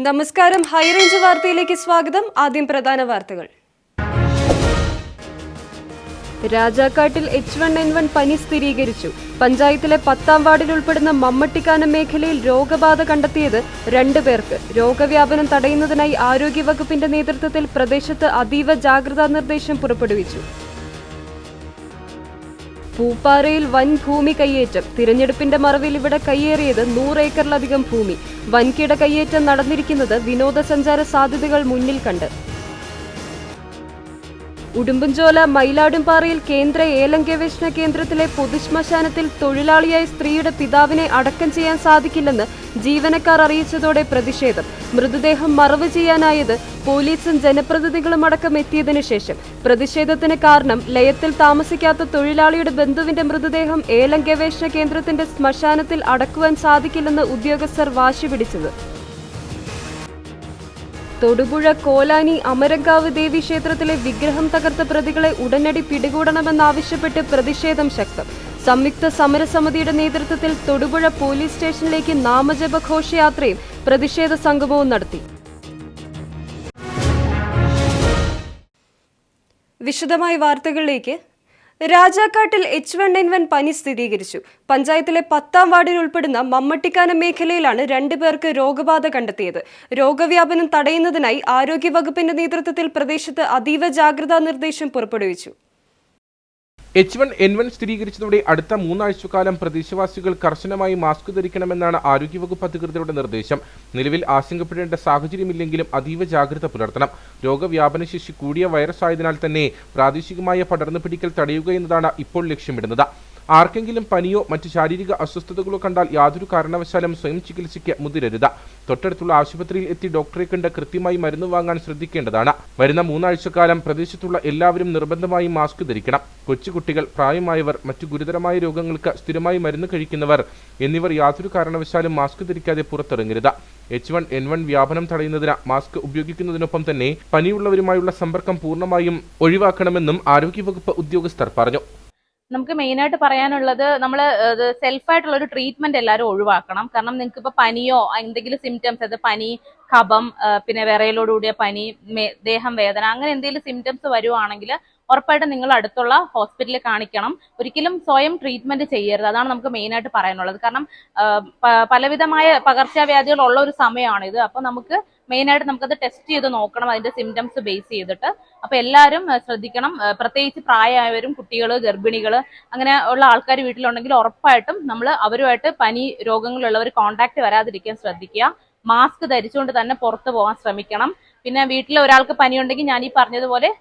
നമസ്കാരം, ഹൈറേഞ്ച് വാർത്തയിലേക്ക് സ്വാഗതം. ആദ്യം പ്രധാന വാർത്തകൾ. രാജാക്കാട്ടിൽ H1N1 പനി സ്ഥിരീകരിച്ചു. പഞ്ചായത്തിലെ 10ാം വാർഡിൽ ഉൾപ്പെടുന്ന മമ്മട്ടിക്കാനം മേഖലയിൽ രോഗബാധ കണ്ടെത്തിയത് 2 പേർക്ക്. രോഗവ്യാപനം തടയുന്നതിനായി ആരോഗ്യവകുപ്പിന്റെ നേതൃത്വത്തിൽ പ്രദേശത്ത് അതീവ ജാഗ്രതാ നിർദ്ദേശം പുറപ്പെടുവിച്ചു. പൂപ്പാറയിൽ വൻ ഭൂമി കയ്യേറ്റം. തിരഞ്ഞെടുപ്പിന്റെ മറവിൽ ഇവിടെ കയ്യേറിയത് 100 ഏക്കറിലധികം ഭൂമി. വൻകിട കയ്യേറ്റം നടന്നിരിക്കുന്നത് വിനോദസഞ്ചാര സാധ്യതകൾ മുന്നിൽ കണ്ട്. ഉടുമ്പൻചോല മയിലാടുംപാറയിൽ കേന്ദ്ര ഏലം ഗവേഷണ കേന്ദ്രത്തിലെ പൊതുശ്മശാനത്തിൽ തൊഴിലാളിയായ സ്ത്രീയുടെ പിതാവിനെ അടക്കം ചെയ്യാൻ സാധിക്കില്ലെന്ന് ജീവനക്കാർ അറിയിച്ചതോടെ പ്രതിഷേധം. മൃതദേഹം മറവ് ചെയ്യാനായത് പോലീസും ജനപ്രതിനിധികളും അടക്കം എത്തിയതിനു ശേഷം. പ്രതിഷേധത്തിന് കാരണം ലയത്തിൽ താമസിക്കാത്ത തൊഴിലാളിയുടെ ബന്ധുവിന്റെ മൃതദേഹം ഏലം ഗവേഷണ കേന്ദ്രത്തിന്റെ ശ്മശാനത്തിൽ അടക്കുവാൻ സാധിക്കില്ലെന്ന് ഉദ്യോഗസ്ഥർ വാശി പിടിച്ചത്. തൊടുപുഴ കോലാനി അമരങ്കാവ് ദേവി ക്ഷേത്രത്തിലെ വിഗ്രഹം തകർത്ത പ്രതികളെ ഉടനടി പിടികൂടണമെന്നാവശ്യപ്പെട്ട് പ്രതിഷേധം ശക്തം. സംയുക്ത സമരസമിതിയുടെ നേതൃത്വത്തിൽ തൊടുപുഴ പോലീസ് സ്റ്റേഷനിലേക്ക് നാമജപ ഘോഷയാത്രയും പ്രതിഷേധ സംഗമവും നടത്തി. വിശദമായ വാർത്തകളിലേക്ക്. രാജാക്കാട്ടിൽ H1N1 പനി സ്ഥിരീകരിച്ചു. പഞ്ചായത്തിലെ 10ാം വാർഡിൽ ഉൾപ്പെടുന്ന മമ്മട്ടിക്കാനം മേഖലയിലാണ് 2 പേർക്ക് രോഗബാധ കണ്ടെത്തിയത്. രോഗവ്യാപനം തടയുന്നതിനായി ആരോഗ്യവകുപ്പിന്റെ നേതൃത്വത്തിൽ പ്രദേശത്ത് അതീവ ജാഗ്രതാ നിർദ്ദേശം പുറപ്പെടുവിച്ചു. H1N1 സ്ഥിരീകരിച്ചതോടെ അടുത്ത 3 ആഴ്ചക്കാലം പ്രദേശവാസികൾ കർശനമായി മാസ്ക് ധരിക്കണമെന്നാണ് ആരോഗ്യവകുപ്പ് അധികൃതരുടെ നിർദ്ദേശം. നിലവിൽ ആശങ്കപ്പെടേണ്ട സാഹചര്യമില്ലെങ്കിലും അതീവ ജാഗ്രത പുലർത്തണം. രോഗവ്യാപനശേഷി കൂടിയ വൈറസ് ആയതിനാൽ തന്നെ പ്രാദേശികമായ പടർന്നു പിടിക്കൽ തടയുക എന്നതാണ് ഇപ്പോൾ ലക്ഷ്യമിടുന്നത്. ആർക്കെങ്കിലും പനിയോ മറ്റ് ശാരീരിക അസ്വസ്ഥതകളോ കണ്ടാൽ യാതൊരു കാരണവശാലും സ്വയം ചികിത്സയ്ക്ക് മുതിരരുത്. തൊട്ടടുത്തുള്ള ആശുപത്രിയിൽ എത്തി ഡോക്ടറെ കണ്ട് കൃത്യമായി മരുന്ന് വാങ്ങാൻ ശ്രദ്ധിക്കേണ്ടതാണ്. വരുന്ന 3 ആഴ്ചക്കാലം പ്രദേശത്തുള്ള എല്ലാവരും നിർബന്ധമായും മാസ്ക് ധരിക്കണം. കൊച്ചുകുട്ടികൾ, പ്രായമായവർ, മറ്റു ഗുരുതരമായ രോഗങ്ങൾക്ക് സ്ഥിരമായി മരുന്ന് കഴിക്കുന്നവർ എന്നിവർ യാതൊരു കാരണവശാലും മാസ്ക് ധരിക്കാതെ പുറത്തിറങ്ങരുത്. H1N1 വ്യാപനം തടയുന്നതിന് മാസ്ക് ഉപയോഗിക്കുന്നതിനൊപ്പം തന്നെ പനിയുള്ളവരുമായുള്ള സമ്പർക്കം പൂർണ്ണമായും ഒഴിവാക്കണമെന്നും ആരോഗ്യവകുപ്പ് ഉദ്യോഗസ്ഥർ പറഞ്ഞു. നമുക്ക് മെയിനായിട്ട് പറയാനുള്ളത്, നമ്മൾ സെൽഫായിട്ടുള്ള ഒരു ട്രീറ്റ്മെന്റ് എല്ലാവരും ഒഴിവാക്കണം. കാരണം നിങ്ങൾക്ക് ഇപ്പോൾ പനിയോ എന്തെങ്കിലും സിംറ്റംസ്, അത് പനി, കഫം, പിന്നെ വിറയലോടുകൂടിയ പനി, ദേഹം വേദന, അങ്ങനെ എന്തെങ്കിലും സിംറ്റംസ് വരുവാണെങ്കിൽ ഉറപ്പായിട്ടും നിങ്ങൾ അടുത്തുള്ള ഹോസ്പിറ്റലിൽ കാണിക്കണം. ഒരിക്കലും സ്വയം ട്രീറ്റ്മെന്റ് ചെയ്യരുത്. അതാണ് നമുക്ക് മെയിനായിട്ട് പറയാനുള്ളത്. കാരണം പലവിധമായ പകർച്ചവ്യാധികൾ ഉള്ള ഒരു സമയമാണിത്. അപ്പോൾ നമുക്ക് മെയിനായിട്ട് നമുക്കത് ടെസ്റ്റ് ചെയ്ത് നോക്കണം, അതിന്റെ സിംറ്റംസ് ബേസ് ചെയ്തിട്ട്. അപ്പൊ എല്ലാവരും ശ്രദ്ധിക്കണം. പ്രത്യേകിച്ച് പ്രായമായവരും, കുട്ടികൾ, ഗർഭിണികൾ, അങ്ങനെ ഉള്ള ആൾക്കാർ വീട്ടിലുണ്ടെങ്കിൽ ഉറപ്പായിട്ടും നമ്മൾ അവരുമായിട്ട് പനി രോഗങ്ങളുള്ളവർ കോണ്ടാക്ട് വരാതിരിക്കാൻ ശ്രദ്ധിക്കുക. മാസ്ക് ധരിച്ചുകൊണ്ട് തന്നെ പുറത്തു പോകാൻ ശ്രമിക്കണം. പിന്നെ വീട്ടിൽ ഒരാൾക്ക് പനിയുണ്ടെങ്കിൽ ഞാൻ ഈ പറഞ്ഞതുപോലെ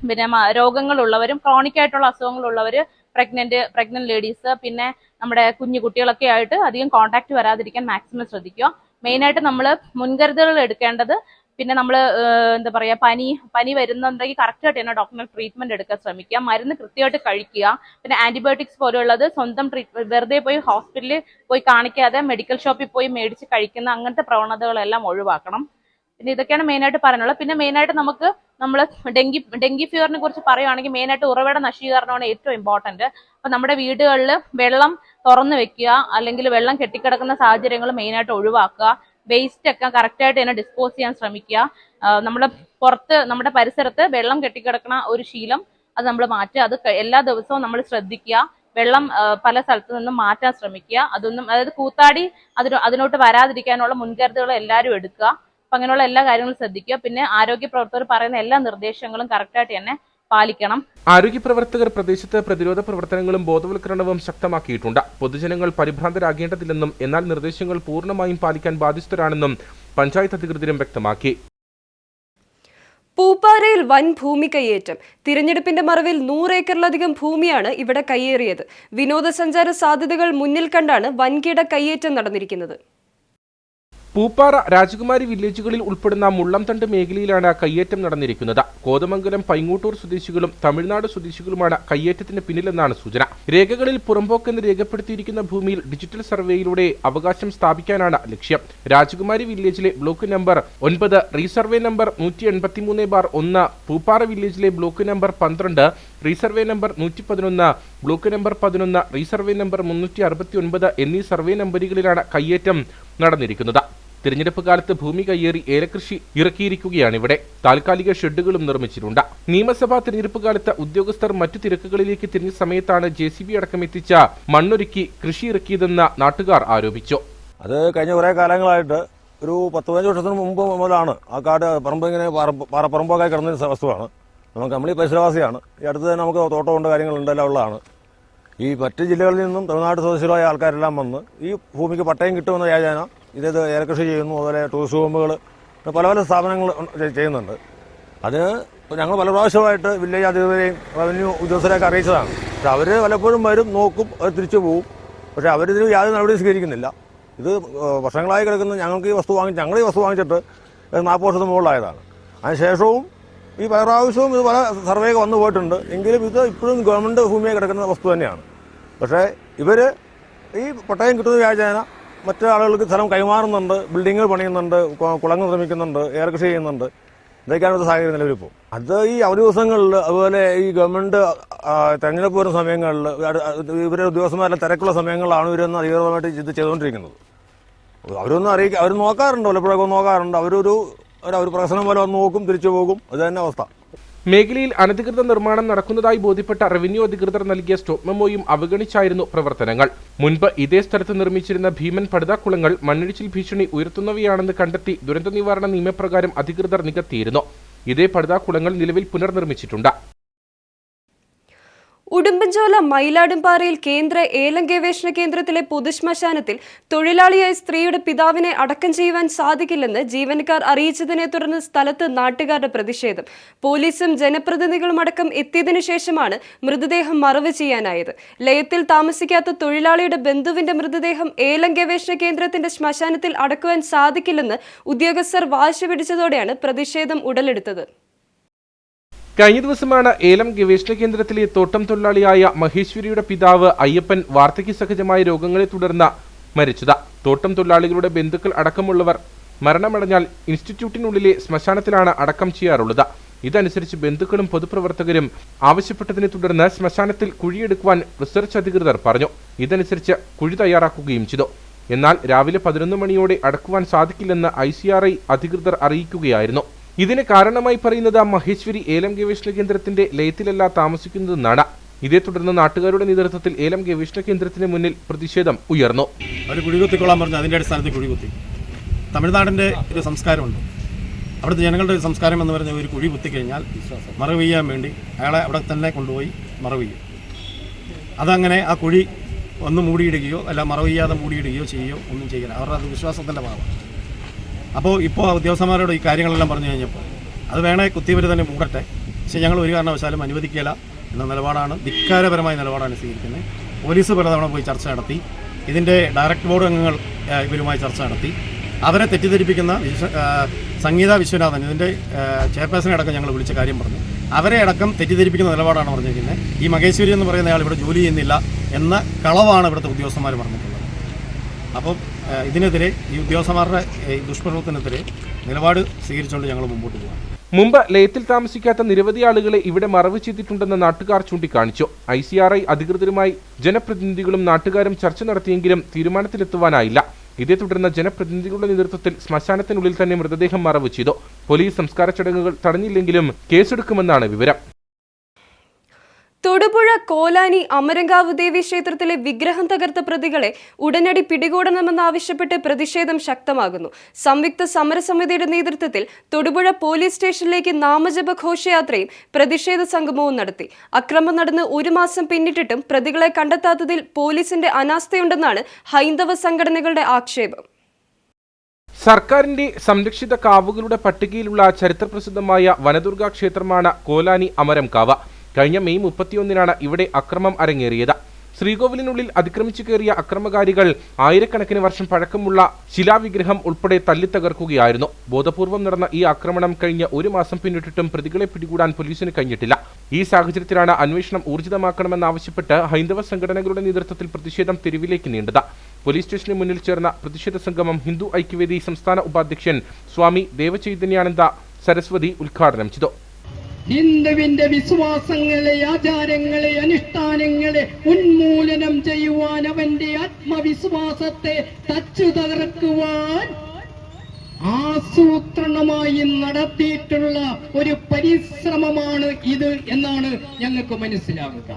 പിന്നെ രോഗങ്ങളുള്ളവരും ക്രോണിക് ആയിട്ടുള്ള അസുഖങ്ങളുള്ളവർ, പ്രഗ്നന്റ് ലേഡീസ്, പിന്നെ നമ്മുടെ കുഞ്ഞു കുട്ടികളൊക്കെ ആയിട്ട് അധികം കോണ്ടാക്ട് വരാതിരിക്കാൻ മാക്സിമം ശ്രദ്ധിക്കുക. മെയിനായിട്ട് നമ്മൾ മുൻകരുതലുകൾ എടുക്കേണ്ടത്, പിന്നെ നമ്മൾ എന്താ പറയുക, പനി വരുന്നുണ്ടെങ്കിൽ കറക്റ്റായിട്ട് തന്നെ ഡോക്ടറിനെ ട്രീറ്റ്മെന്റ് എടുക്കാൻ ശ്രമിക്കുക. മരുന്ന് കൃത്യമായിട്ട് കഴിക്കുക. പിന്നെ ആന്റിബയോട്ടിക്സ് പോലെയുള്ളത് സ്വന്തം വെറുതെ പോയി ഹോസ്പിറ്റലിൽ പോയി കാണിക്കാതെ മെഡിക്കൽ ഷോപ്പിൽ പോയി മേടിച്ച് കഴിക്കുന്ന അങ്ങനത്തെ പ്രവണതകളെല്ലാം ഒഴിവാക്കണം. പിന്നെ ഇതൊക്കെയാണ് മെയിനായിട്ട് പറയാനുള്ളത്. പിന്നെ മെയിനായിട്ട് നമ്മൾ ഡെങ്കി ഫീവറിനെ കുറിച്ച് പറയുകയാണെങ്കിൽ മെയിനായിട്ട് ഉറവിട നശീകരണമാണ് ഏറ്റവും ഇമ്പോർട്ടന്റ്. അപ്പൊ നമ്മുടെ വീടുകളിൽ വെള്ളം തുറന്നു വെക്കുക, അല്ലെങ്കിൽ വെള്ളം കെട്ടിക്കിടക്കുന്ന സാഹചര്യങ്ങൾ മെയിനായിട്ട് ഒഴിവാക്കുക. വേസ്റ്റ് ഒക്കെ കറക്റ്റായിട്ട് തന്നെ ഡിസ്പോസ് ചെയ്യാൻ ശ്രമിക്കുക. നമ്മുടെ പരിസരത്ത് വെള്ളം കെട്ടിക്കിടക്കുന്ന ഒരു ശീലം അത് നമ്മൾ മാറ്റുക. അത് എല്ലാ ദിവസവും നമ്മൾ ശ്രദ്ധിക്കുക. വെള്ളം പല സ്ഥലത്തു നിന്നും മാറ്റാൻ ശ്രമിക്കുക. അതായത് കൂത്താടി അതിനോട്ട് വരാതിരിക്കാനുള്ള മുൻകരുതലുകൾ എല്ലാവരും എടുക്കുക. അപ്പൊ അങ്ങനെയുള്ള എല്ലാ കാര്യങ്ങളും ശ്രദ്ധിക്കുക. പിന്നെ ആരോഗ്യ പ്രവർത്തകർ പറയുന്ന എല്ലാ നിർദ്ദേശങ്ങളും കറക്റ്റായിട്ട് തന്നെ പാലിക്കണം. ആരോഗ്യ പ്രവർത്തകർ പ്രദേശത്ത് പ്രതിരോധ പ്രവർത്തനങ്ങളും ബോധവൽക്കരണവും ശക്തമാക്കിയിട്ടുണ്ട്. പൊതുജനങ്ങൾ പരിഭ്രാന്തരാകേണ്ടതില്ലെന്നും എന്നാൽ നിർദ്ദേശങ്ങൾ പൂർണ്ണമായും പാലിക്കാൻ ബാധ്യസ്ഥരാണെന്നും പഞ്ചായത്ത് അധികൃതരും വ്യക്തമാക്കി. പൂപ്പാറയിൽ വൻ ഭൂമി കയ്യേറ്റം. തിരഞ്ഞെടുപ്പിന്റെ മറവിൽ 100 ഏക്കറിലധികം ഭൂമിയാണ് ഇവിടെ കയ്യേറിയത്. വിനോദസഞ്ചാര സാധ്യതകൾ മുന്നിൽ കണ്ടാണ് വൻകിട കയ്യേറ്റം നടന്നിരിക്കുന്നത്. പൂപ്പാറ, രാജകുമാരി വില്ലേജുകളിൽ ഉൾപ്പെടുന്ന മുള്ളംതണ്ട് മേഖലയിലാണ് കയ്യേറ്റം നടന്നിരിക്കുന്നത്. കോതമംഗലം, പൈങ്ങൂട്ടൂർ സ്വദേശികളും തമിഴ്നാട് സ്വദേശികളുമാണ് കയ്യേറ്റത്തിന് പിന്നിലെന്നാണ് സൂചന. രേഖകളിൽ പുറമ്പോക്കെന്ന് രേഖപ്പെടുത്തിയിരിക്കുന്ന ഭൂമിയിൽ ഡിജിറ്റൽ സർവേയിലൂടെ അവകാശം സ്ഥാപിക്കാനാണ് ലക്ഷ്യം. രാജകുമാരി വില്ലേജിലെ block number 9, resurvey number 183/1, Pooppara വില്ലേജിലെ block number 12, resurvey number 111, block number 11, resurvey number 369 എന്നീ സർവേ നമ്പറുകളിലാണ് കയ്യേറ്റം നടന്നിരിക്കുന്നത്. തിരഞ്ഞെടുപ്പ് കാലത്ത് ഭൂമി കയ്യേറി ഏലകൃഷി ഇറക്കിയിരിക്കുകയാണിവിടെ. താൽക്കാലിക ഷെഡുകളും നിർമ്മിച്ചിട്ടുണ്ട്. നിയമസഭാ തിരഞ്ഞെടുപ്പ് കാലത്ത് ഉദ്യോഗസ്ഥർ മറ്റു തിരക്കുകളിലേക്ക് തിരിഞ്ഞ സമയത്താണ് JCB അടക്കം എത്തിച്ച മണ്ണൊരുക്കി കൃഷി ഇറക്കിയതെന്ന് നാട്ടുകാർ ആരോപിച്ചു. അത് കഴിഞ്ഞ കുറേ കാലങ്ങളായിട്ട് ഒരു 10-15 വർഷത്തിന് മുമ്പ് മുതലാണ് ആ കാട് പറമ്പ് ഇങ്ങനെ പറമ്പൊക്കെ കിടന്ന വസ്തുവാണ്. നമ്മൾ ഈ പരിസരവാസിയാണ്. ഈ അടുത്ത് തന്നെ നമുക്ക് തോട്ടമുണ്ട്, കാര്യങ്ങളുണ്ട്, എല്ലാം ഉള്ളതാണ്. ഈ മറ്റ് ജില്ലകളിൽ നിന്നും തമിഴ്നാട് സ്വദേശികളായ ആൾക്കാരെല്ലാം വന്ന് ഈ ഭൂമിക്ക് പട്ടയം കിട്ടുമെന്ന വ്യാജേന ഇത് ഏലകൃഷി ചെയ്യുന്നു. അതുപോലെ ടൂറിസ്റ്റ് ഹോമുകൾ പല പല സ്ഥാപനങ്ങൾ ചെയ്യുന്നുണ്ട്. അത് ഞങ്ങൾ പല പ്രാവശ്യമായിട്ട് വില്ലേജ് അധികൃതരെയും റവന്യൂ ഉദ്യോഗസ്ഥരെയൊക്കെ അറിയിച്ചതാണ്. പക്ഷെ അവർ പലപ്പോഴും വരും, നോക്കും, അവർ തിരിച്ചു പോകും. പക്ഷെ അവരിതിന് യാതൊരു നടപടിയും സ്വീകരിക്കുന്നില്ല. ഇത് വർഷങ്ങളായി കിടക്കുന്ന ഞങ്ങൾ ഈ വസ്തു വാങ്ങിച്ചിട്ട് 40 വർഷത്തിന് മുകളിലായതാണ്. അതിനുശേഷവും ഈ പല പ്രാവശ്യവും ഇത് പല സർവേയൊക്കെ വന്നു പോയിട്ടുണ്ട്. എങ്കിലും ഇത് ഇപ്പോഴും ഗവൺമെൻറ് ഭൂമിയായി കിടക്കുന്ന വസ്തു തന്നെയാണ്. പക്ഷേ ഇവർ ഈ പട്ടയം കിട്ടുന്ന വ്യാജേന മറ്റു ആളുകൾക്ക് സ്ഥലം കൈമാറുന്നുണ്ട്, ബിൽഡിങ്ങുകൾ പണിയുന്നുണ്ട്, കുളങ്ങൾ നിർമ്മിക്കുന്നുണ്ട്, ഏലകൃഷി ചെയ്യുന്നുണ്ട്. ഇതൊക്കെയാണ് ഒരു സാഹചര്യം നിലവിലിപ്പോൾ. അത് ഈ അവധി ദിവസങ്ങളിൽ, അതുപോലെ ഈ ഗവൺമെൻറ് തെരഞ്ഞെടുപ്പ് വരുന്ന സമയങ്ങളിൽ ഇവരുടെ ഉദ്യോഗസ്ഥന്മാരെല്ലാം തിരക്കുള്ള സമയങ്ങളിലാണ് ഇവരൊന്ന് അധികൃതമായിട്ട് ഇത് ചെയ്തുകൊണ്ടിരിക്കുന്നത്. അവർ നോക്കാറുണ്ട്, പലപ്പോഴൊക്കെ നോക്കാറുണ്ട്. അവർ പ്രശ്നം പോലെ വന്ന് നോക്കും, തിരിച്ചു പോകും. അത് തന്നെ അവസ്ഥ. മേഖലയിൽ അനധികൃത നിർമ്മാണം നടക്കുന്നതായി ബോധ്യപ്പെട്ട റവന്യൂ അധികൃതർ നൽകിയ സ്റ്റോപ്പ് മെമ്മോയും അവഗണിച്ചായിരുന്നു പ്രവർത്തനങ്ങൾ. മുൻപ് ഇതേ സ്ഥലത്ത് നിർമ്മിച്ചിരുന്ന ഭീമൻ പടുതാക്കുളങ്ങൾ മണ്ണിടിച്ചിൽ ഭീഷണി ഉയർത്തുന്നവയാണെന്ന് കണ്ടെത്തി ദുരന്ത നിവാരണ നിയമപ്രകാരം അധികൃതർ നികത്തിയിരുന്നു. ഇതേ പടുതാക്കുളങ്ങൾ നിലവിൽ പുനർനിർമ്മിച്ചിട്ടുണ്ട്. ഉടുമ്പൻചോല മയിലാടുംപാറയിൽ കേന്ദ്ര ഏലം ഗവേഷണ കേന്ദ്രത്തിലെ പൊതുശ്മശാനത്തിൽ തൊഴിലാളിയായ സ്ത്രീയുടെ പിതാവിനെ അടക്കം ചെയ്യുവാൻ സാധിക്കില്ലെന്ന് ജീവനക്കാർ അറിയിച്ചതിനെ തുടർന്ന് സ്ഥലത്ത് നാട്ടുകാരുടെ പ്രതിഷേധം. പോലീസും ജനപ്രതിനിധികളും അടക്കം എത്തിയതിനു ശേഷമാണ് മൃതദേഹം മറവ് ചെയ്യാനായത്. ലയത്തിൽ താമസിക്കാത്ത തൊഴിലാളിയുടെ ബന്ധുവിന്റെ മൃതദേഹം ഏലം ഗവേഷണ കേന്ദ്രത്തിന്റെ ശ്മശാനത്തിൽ അടക്കുവാൻ സാധിക്കില്ലെന്ന് ഉദ്യോഗസ്ഥർ വാശി പിടിച്ചതോടെയാണ് പ്രതിഷേധം ഉടലെടുത്തത്. കഴിഞ്ഞ ദിവസമാണ് ഏലം ഗവേഷണ കേന്ദ്രത്തിലെ തോട്ടം തൊഴിലാളിയായ മഹേശ്വരിയുടെ പിതാവ് അയ്യപ്പൻ വാർദ്ധക്യ സഹജമായ രോഗങ്ങളെ തുടർന്ന് മരിച്ചത്. തോട്ടം തൊഴിലാളികളുടെ ബന്ധുക്കൾ അടക്കമുള്ളവർ മരണമടഞ്ഞാൽ ഇൻസ്റ്റിറ്റ്യൂട്ടിനുള്ളിലെ ശ്മശാനത്തിലാണ് അടക്കം ചെയ്യാറുള്ളത്. ഇതനുസരിച്ച് ബന്ധുക്കളും പൊതുപ്രവർത്തകരും ആവശ്യപ്പെട്ടതിനെ തുടർന്ന് ശ്മശാനത്തിൽ കുഴിയെടുക്കുവാൻ റിസർച്ച് അധികൃതർ പറഞ്ഞു. ഇതനുസരിച്ച് കുഴി തയ്യാറാക്കുകയും ചെയ്തു. എന്നാൽ രാവിലെ 11 മണിയോടെ അടക്കുവാൻ സാധിക്കില്ലെന്ന് ICRI അധികൃതർ അറിയിക്കുകയായിരുന്നു. ഇതിന് കാരണമായി പറയുന്നത് മഹേശ്വരി ഏലം ഗവേഷണ കേന്ദ്രത്തിന്റെ ലയത്തിലല്ല താമസിക്കുന്നതെന്നാണ്. ഇതേ തുടർന്ന് നാട്ടുകാരുടെ നേതൃത്വത്തിൽ ഏലം ഗവേഷണ കേന്ദ്രത്തിന് മുന്നിൽ പ്രതിഷേധം ഉയർന്നു. അവർ കുഴികുത്തിക്കൊള്ളാൻ പറഞ്ഞു. അതിൻ്റെ അടിസ്ഥാനത്തിൽ കുഴികുത്തി. തമിഴ്നാടിൻ്റെ ഒരു സംസ്കാരമുണ്ട്. അവിടുത്തെ ജനങ്ങളുടെ ഒരു സംസ്കാരം എന്ന് പറഞ്ഞ ഒരു കുഴി കുത്തിക്കഴിഞ്ഞാൽ മറവ് ചെയ്യാൻ വേണ്ടി അയാളെ അവിടെ തന്നെ കൊണ്ടുപോയി മറവ് ചെയ്യും. അതങ്ങനെ ആ കുഴി ഒന്ന് മൂടിയിടുകയോ അല്ല മറവ് ചെയ്യാതെ മൂടിയിടുകയോ ചെയ്യുകയോ ഒന്നും ചെയ്യില്ല. അവരുടെ അത് വിശ്വാസത്തിൻ്റെ ഭാഗമാണ്. അപ്പോൾ ഇപ്പോൾ ഉദ്യോഗസ്ഥന്മാരോട് ഈ കാര്യങ്ങളെല്ലാം പറഞ്ഞു കഴിഞ്ഞപ്പോൾ അത് വേണേ കുത്തിയവർ തന്നെ മൂടട്ടെ, പക്ഷേ ഞങ്ങൾ ഒരു കാരണവശാലും അനുവദിക്കില്ല എന്ന നിലപാടാണ്, ധിക്കാരപരമായ നിലപാടാണ് സ്വീകരിക്കുന്നത്. പോലീസ് പലതവണ പോയി ചർച്ച നടത്തി. ഇതിൻ്റെ ഡയറക്ടർ ബോർഡ് അംഗങ്ങൾ ഇവരുമായി ചർച്ച നടത്തി. അവരെ തെറ്റിദ്ധരിപ്പിക്കുന്ന സംഗീത വിശ്വനാഥൻ, ഇതിൻ്റെ ചെയർപേഴ്സണെ അടക്കം ഞങ്ങൾ വിളിച്ച കാര്യം പറഞ്ഞു. അവരെ അടക്കം തെറ്റിദ്ധരിപ്പിക്കുന്ന നിലപാടാണ് പറഞ്ഞിരിക്കുന്നത്. ഈ മഹേശ്വരി എന്ന് പറയുന്ന ആൾ ഇവിടെ ജോലി ചെയ്യുന്നില്ല എന്ന കളവാണ് ഇവിടുത്തെ ഉദ്യോഗസ്ഥന്മാർ പറഞ്ഞിട്ടുള്ളത്. അപ്പം ഇതിനെതിരെ ഈ ഉദ്യോഗസ്ഥന്മാരുടെ ദുഷ്പ്രവർത്തനത്തിനെതിരെ നിലപാട് സ്വീകരിച്ചുകൊണ്ട് ഞങ്ങൾ മുമ്പോട്ട് പോകാം. മുമ്പ് ലയത്തിൽ താമസിക്കാത്ത നിരവധി ആളുകളെ ഇവിടെ മറവ് ചെയ്തിട്ടുണ്ടെന്ന് നാട്ടുകാർ ചൂണ്ടിക്കാണിച്ചു. ICRI അധികൃതരുമായി ജനപ്രതിനിധികളും നാട്ടുകാരും ചർച്ച നടത്തിയെങ്കിലും തീരുമാനത്തിലെത്തുവാനായില്ല. ഇതേ തുടർന്ന് ജനപ്രതിനിധികളുടെ നേതൃത്വത്തിൽ ശ്മശാനത്തിനുള്ളിൽ തന്നെ മൃതദേഹം മറവ് ചെയ്തു. പോലീസ് സംസ്കാര ചടങ്ങുകൾ തടഞ്ഞില്ലെങ്കിലും കേസെടുക്കുമെന്നാണ് വിവരം. തൊടുപുഴ കോലാനി അമരങ്കാവ് ദേവി ക്ഷേത്രത്തിലെ വിഗ്രഹം തകർത്ത പ്രതികളെ ഉടനടി പിടികൂടണമെന്നാവശ്യപ്പെട്ട് പ്രതിഷേധം ശക്തമാകുന്നു. സംയുക്ത സമരസമിതിയുടെ നേതൃത്വത്തിൽ തൊടുപുഴ പോലീസ് സ്റ്റേഷനിലേക്ക് നാമജപ ഘോഷയാത്രയും പ്രതിഷേധ സംഗമവും നടത്തി. അക്രമം നടന്ന് 1 മാസം പിന്നിട്ടിട്ടും പ്രതികളെ കണ്ടെത്താത്തതിൽ പോലീസിന്റെ അനാസ്ഥയുണ്ടെന്നാണ് ഹൈന്ദവ സംഘടനകളുടെ ആക്ഷേപം. സർക്കാരിന്റെ സംരക്ഷിത കാവുകളുടെ പട്ടികയിലുള്ള ചരിത്രപ്രസിദ്ധമായ വനദുർഗ ക്ഷേത്രമാണ് കോലാനി അമരംകാവ്. കഴിഞ്ഞ മെയ് 31-നാണ് ഇവിടെ അക്രമം അരങ്ങേറിയത്. ശ്രീകോവിലിനുള്ളിൽ അതിക്രമിച്ചു കയറിയ അക്രമകാരികൾ ആയിരക്കണക്കിന് വർഷം പഴക്കമുള്ള ശിലാവിഗ്രഹം ഉൾപ്പെടെ തല്ലിത്തകർക്കുകയായിരുന്നു. ബോധപൂർവം നടന്ന ഈ ആക്രമണം കഴിഞ്ഞ 1 മാസം പിന്നിട്ടിട്ടും പ്രതികളെ പിടികൂടാൻ പോലീസിന് കഴിഞ്ഞിട്ടില്ല. ഈ സാഹചര്യത്തിലാണ് അന്വേഷണം ഊർജിതമാക്കണമെന്നാവശ്യപ്പെട്ട് ഹൈന്ദവ സംഘടനകളുടെ നേതൃത്വത്തിൽ പ്രതിഷേധം തെരുവിലേക്ക് നീണ്ടത്. പോലീസ് സ്റ്റേഷന് മുന്നിൽ ചേർന്ന പ്രതിഷേധ സംഗമം ഹിന്ദു ഐക്യവേദി സംസ്ഥാന ഉപാധ്യക്ഷൻ സ്വാമി ദേവചൈതന്യാനന്ദ സരസ്വതി ഉദ്ഘാടനം ചെയ്തു. ഹിന്ദുവിന്റെ വിശ്വാസങ്ങളെ, ആചാരങ്ങളെ, അനുഷ്ഠാനങ്ങളെ ഉന്മൂലനം ചെയ്യുവാൻ, അവന്റെ ആത്മവിശ്വാസത്തെ തച്ചു തകർക്കുവാൻ ആസൂത്രണമായി നടത്തിയിട്ടുള്ള ഒരു പരിശ്രമമാണ് ഇത് എന്നാണ് ഞങ്ങൾക്ക് മനസ്സിലാവുക.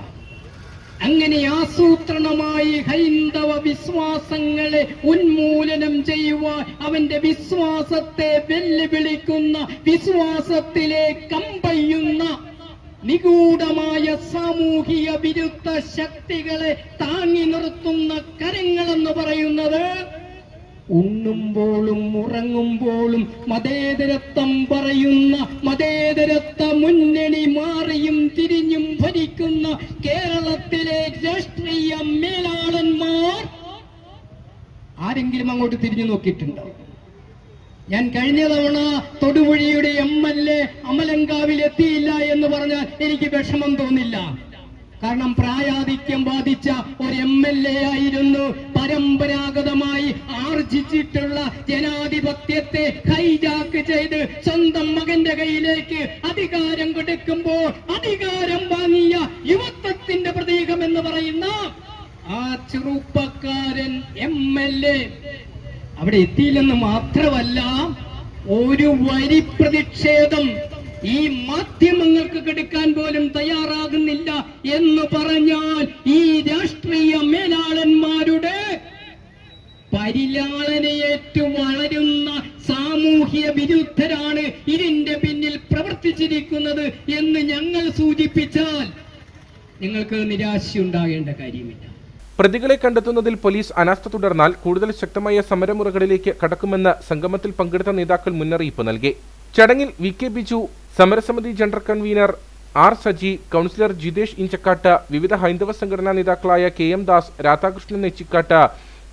അങ്ങനെ ആസൂത്രണമായി ഹൈന്ദവ വിശ്വാസങ്ങളെ ഉന്മൂലനം ചെയ്യുവാൻ, അവന്റെ വിശ്വാസത്തെ വെല്ലുവിളിക്കുന്ന, വിശ്വാസത്തിലെ കമ്പയുന്ന നിഗൂഢമായ സാമൂഹിക വിരുദ്ധ ശക്തികളെ താങ്ങി നിർത്തുന്ന കരങ്ങളെന്ന് പറയുന്നത് ഉണ്ണുമ്പോഴും ഉറങ്ങുമ്പോഴും മതേതരത്വം പറയുന്ന, മതേതരത്വ മുന്നണി മാറിയും തിരിഞ്ഞും ഭരിക്കുന്ന കേരളത്തിലെ രാഷ്ട്രീയ മേലാളന്മാർ ആരെങ്കിലും അങ്ങോട്ട് തിരിഞ്ഞു നോക്കിയിട്ടുണ്ടോ? ഞാൻ കഴിഞ്ഞ തവണ തൊടുപുഴയുടെ MLA അമലങ്കാവിൽ എത്തിയില്ല എന്ന് പറഞ്ഞാൽ എനിക്ക് വിഷമം തോന്നില്ല. കാരണം പ്രായാധിക്യം ബാധിച്ച ഒരു MLA ആയിരുന്നു. പരമ്പരാഗതമായി ആർജിച്ചിട്ടുള്ള ജനാധിപത്യത്തെ ഹൈജാക്ക് ചെയ്ത് സ്വന്തം മകന്റെ കയ്യിലേക്ക് അധികാരം കൊടുക്കുമ്പോൾ അധികാരം വാങ്ങിയ യുവത്വത്തിന്റെ പ്രതീകം എന്ന് പറയുന്ന ആ ചെറുപ്പക്കാരൻ MLA അവിടെ എത്തിയില്ലെന്ന് മാത്രമല്ല, ഒരു വരി പ്രതിഷേധം ഈ മാധ്യമങ്ങൾക്ക് കെടുക്കാൻ പോലും തയ്യാറാകുന്നില്ല എന്ന് പറഞ്ഞാൽ ഈ രാഷ്ട്രീയ മേലാളന്മാരുടെ പരിലാളനയേറ്റു വളരുന്ന സാമൂഹ്യ വിരുദ്ധരാണ് ഇതിന്റെ പിന്നിൽ പ്രവർത്തിച്ചിരിക്കുന്നത് എന്ന് ഞങ്ങൾ സൂചിപ്പിച്ചാൽ നിങ്ങൾക്ക് നിരാശയുണ്ടാകേണ്ട കാര്യമില്ല. പ്രതികളെ കണ്ടെത്തുന്നതിൽ പോലീസ് അനാസ്ഥ തുടർന്നാൽ കൂടുതൽ ശക്തമായ സമരമുറകളിലേക്ക് കടക്കുമെന്ന് സംഗമത്തിൽ പങ്കെടുത്ത നേതാക്കൾ മുന്നറിയിപ്പ് നൽകി. ചടങ്ങിൽ VK ബിജു, സമരസമിതി general convener R Saji, councillor Jithesh Inchakkattu, വിവിധ ഹൈന്ദവ സംഘടനാ നേതാക്കളായ KM Das, Radhakrishnan Nechikkatt,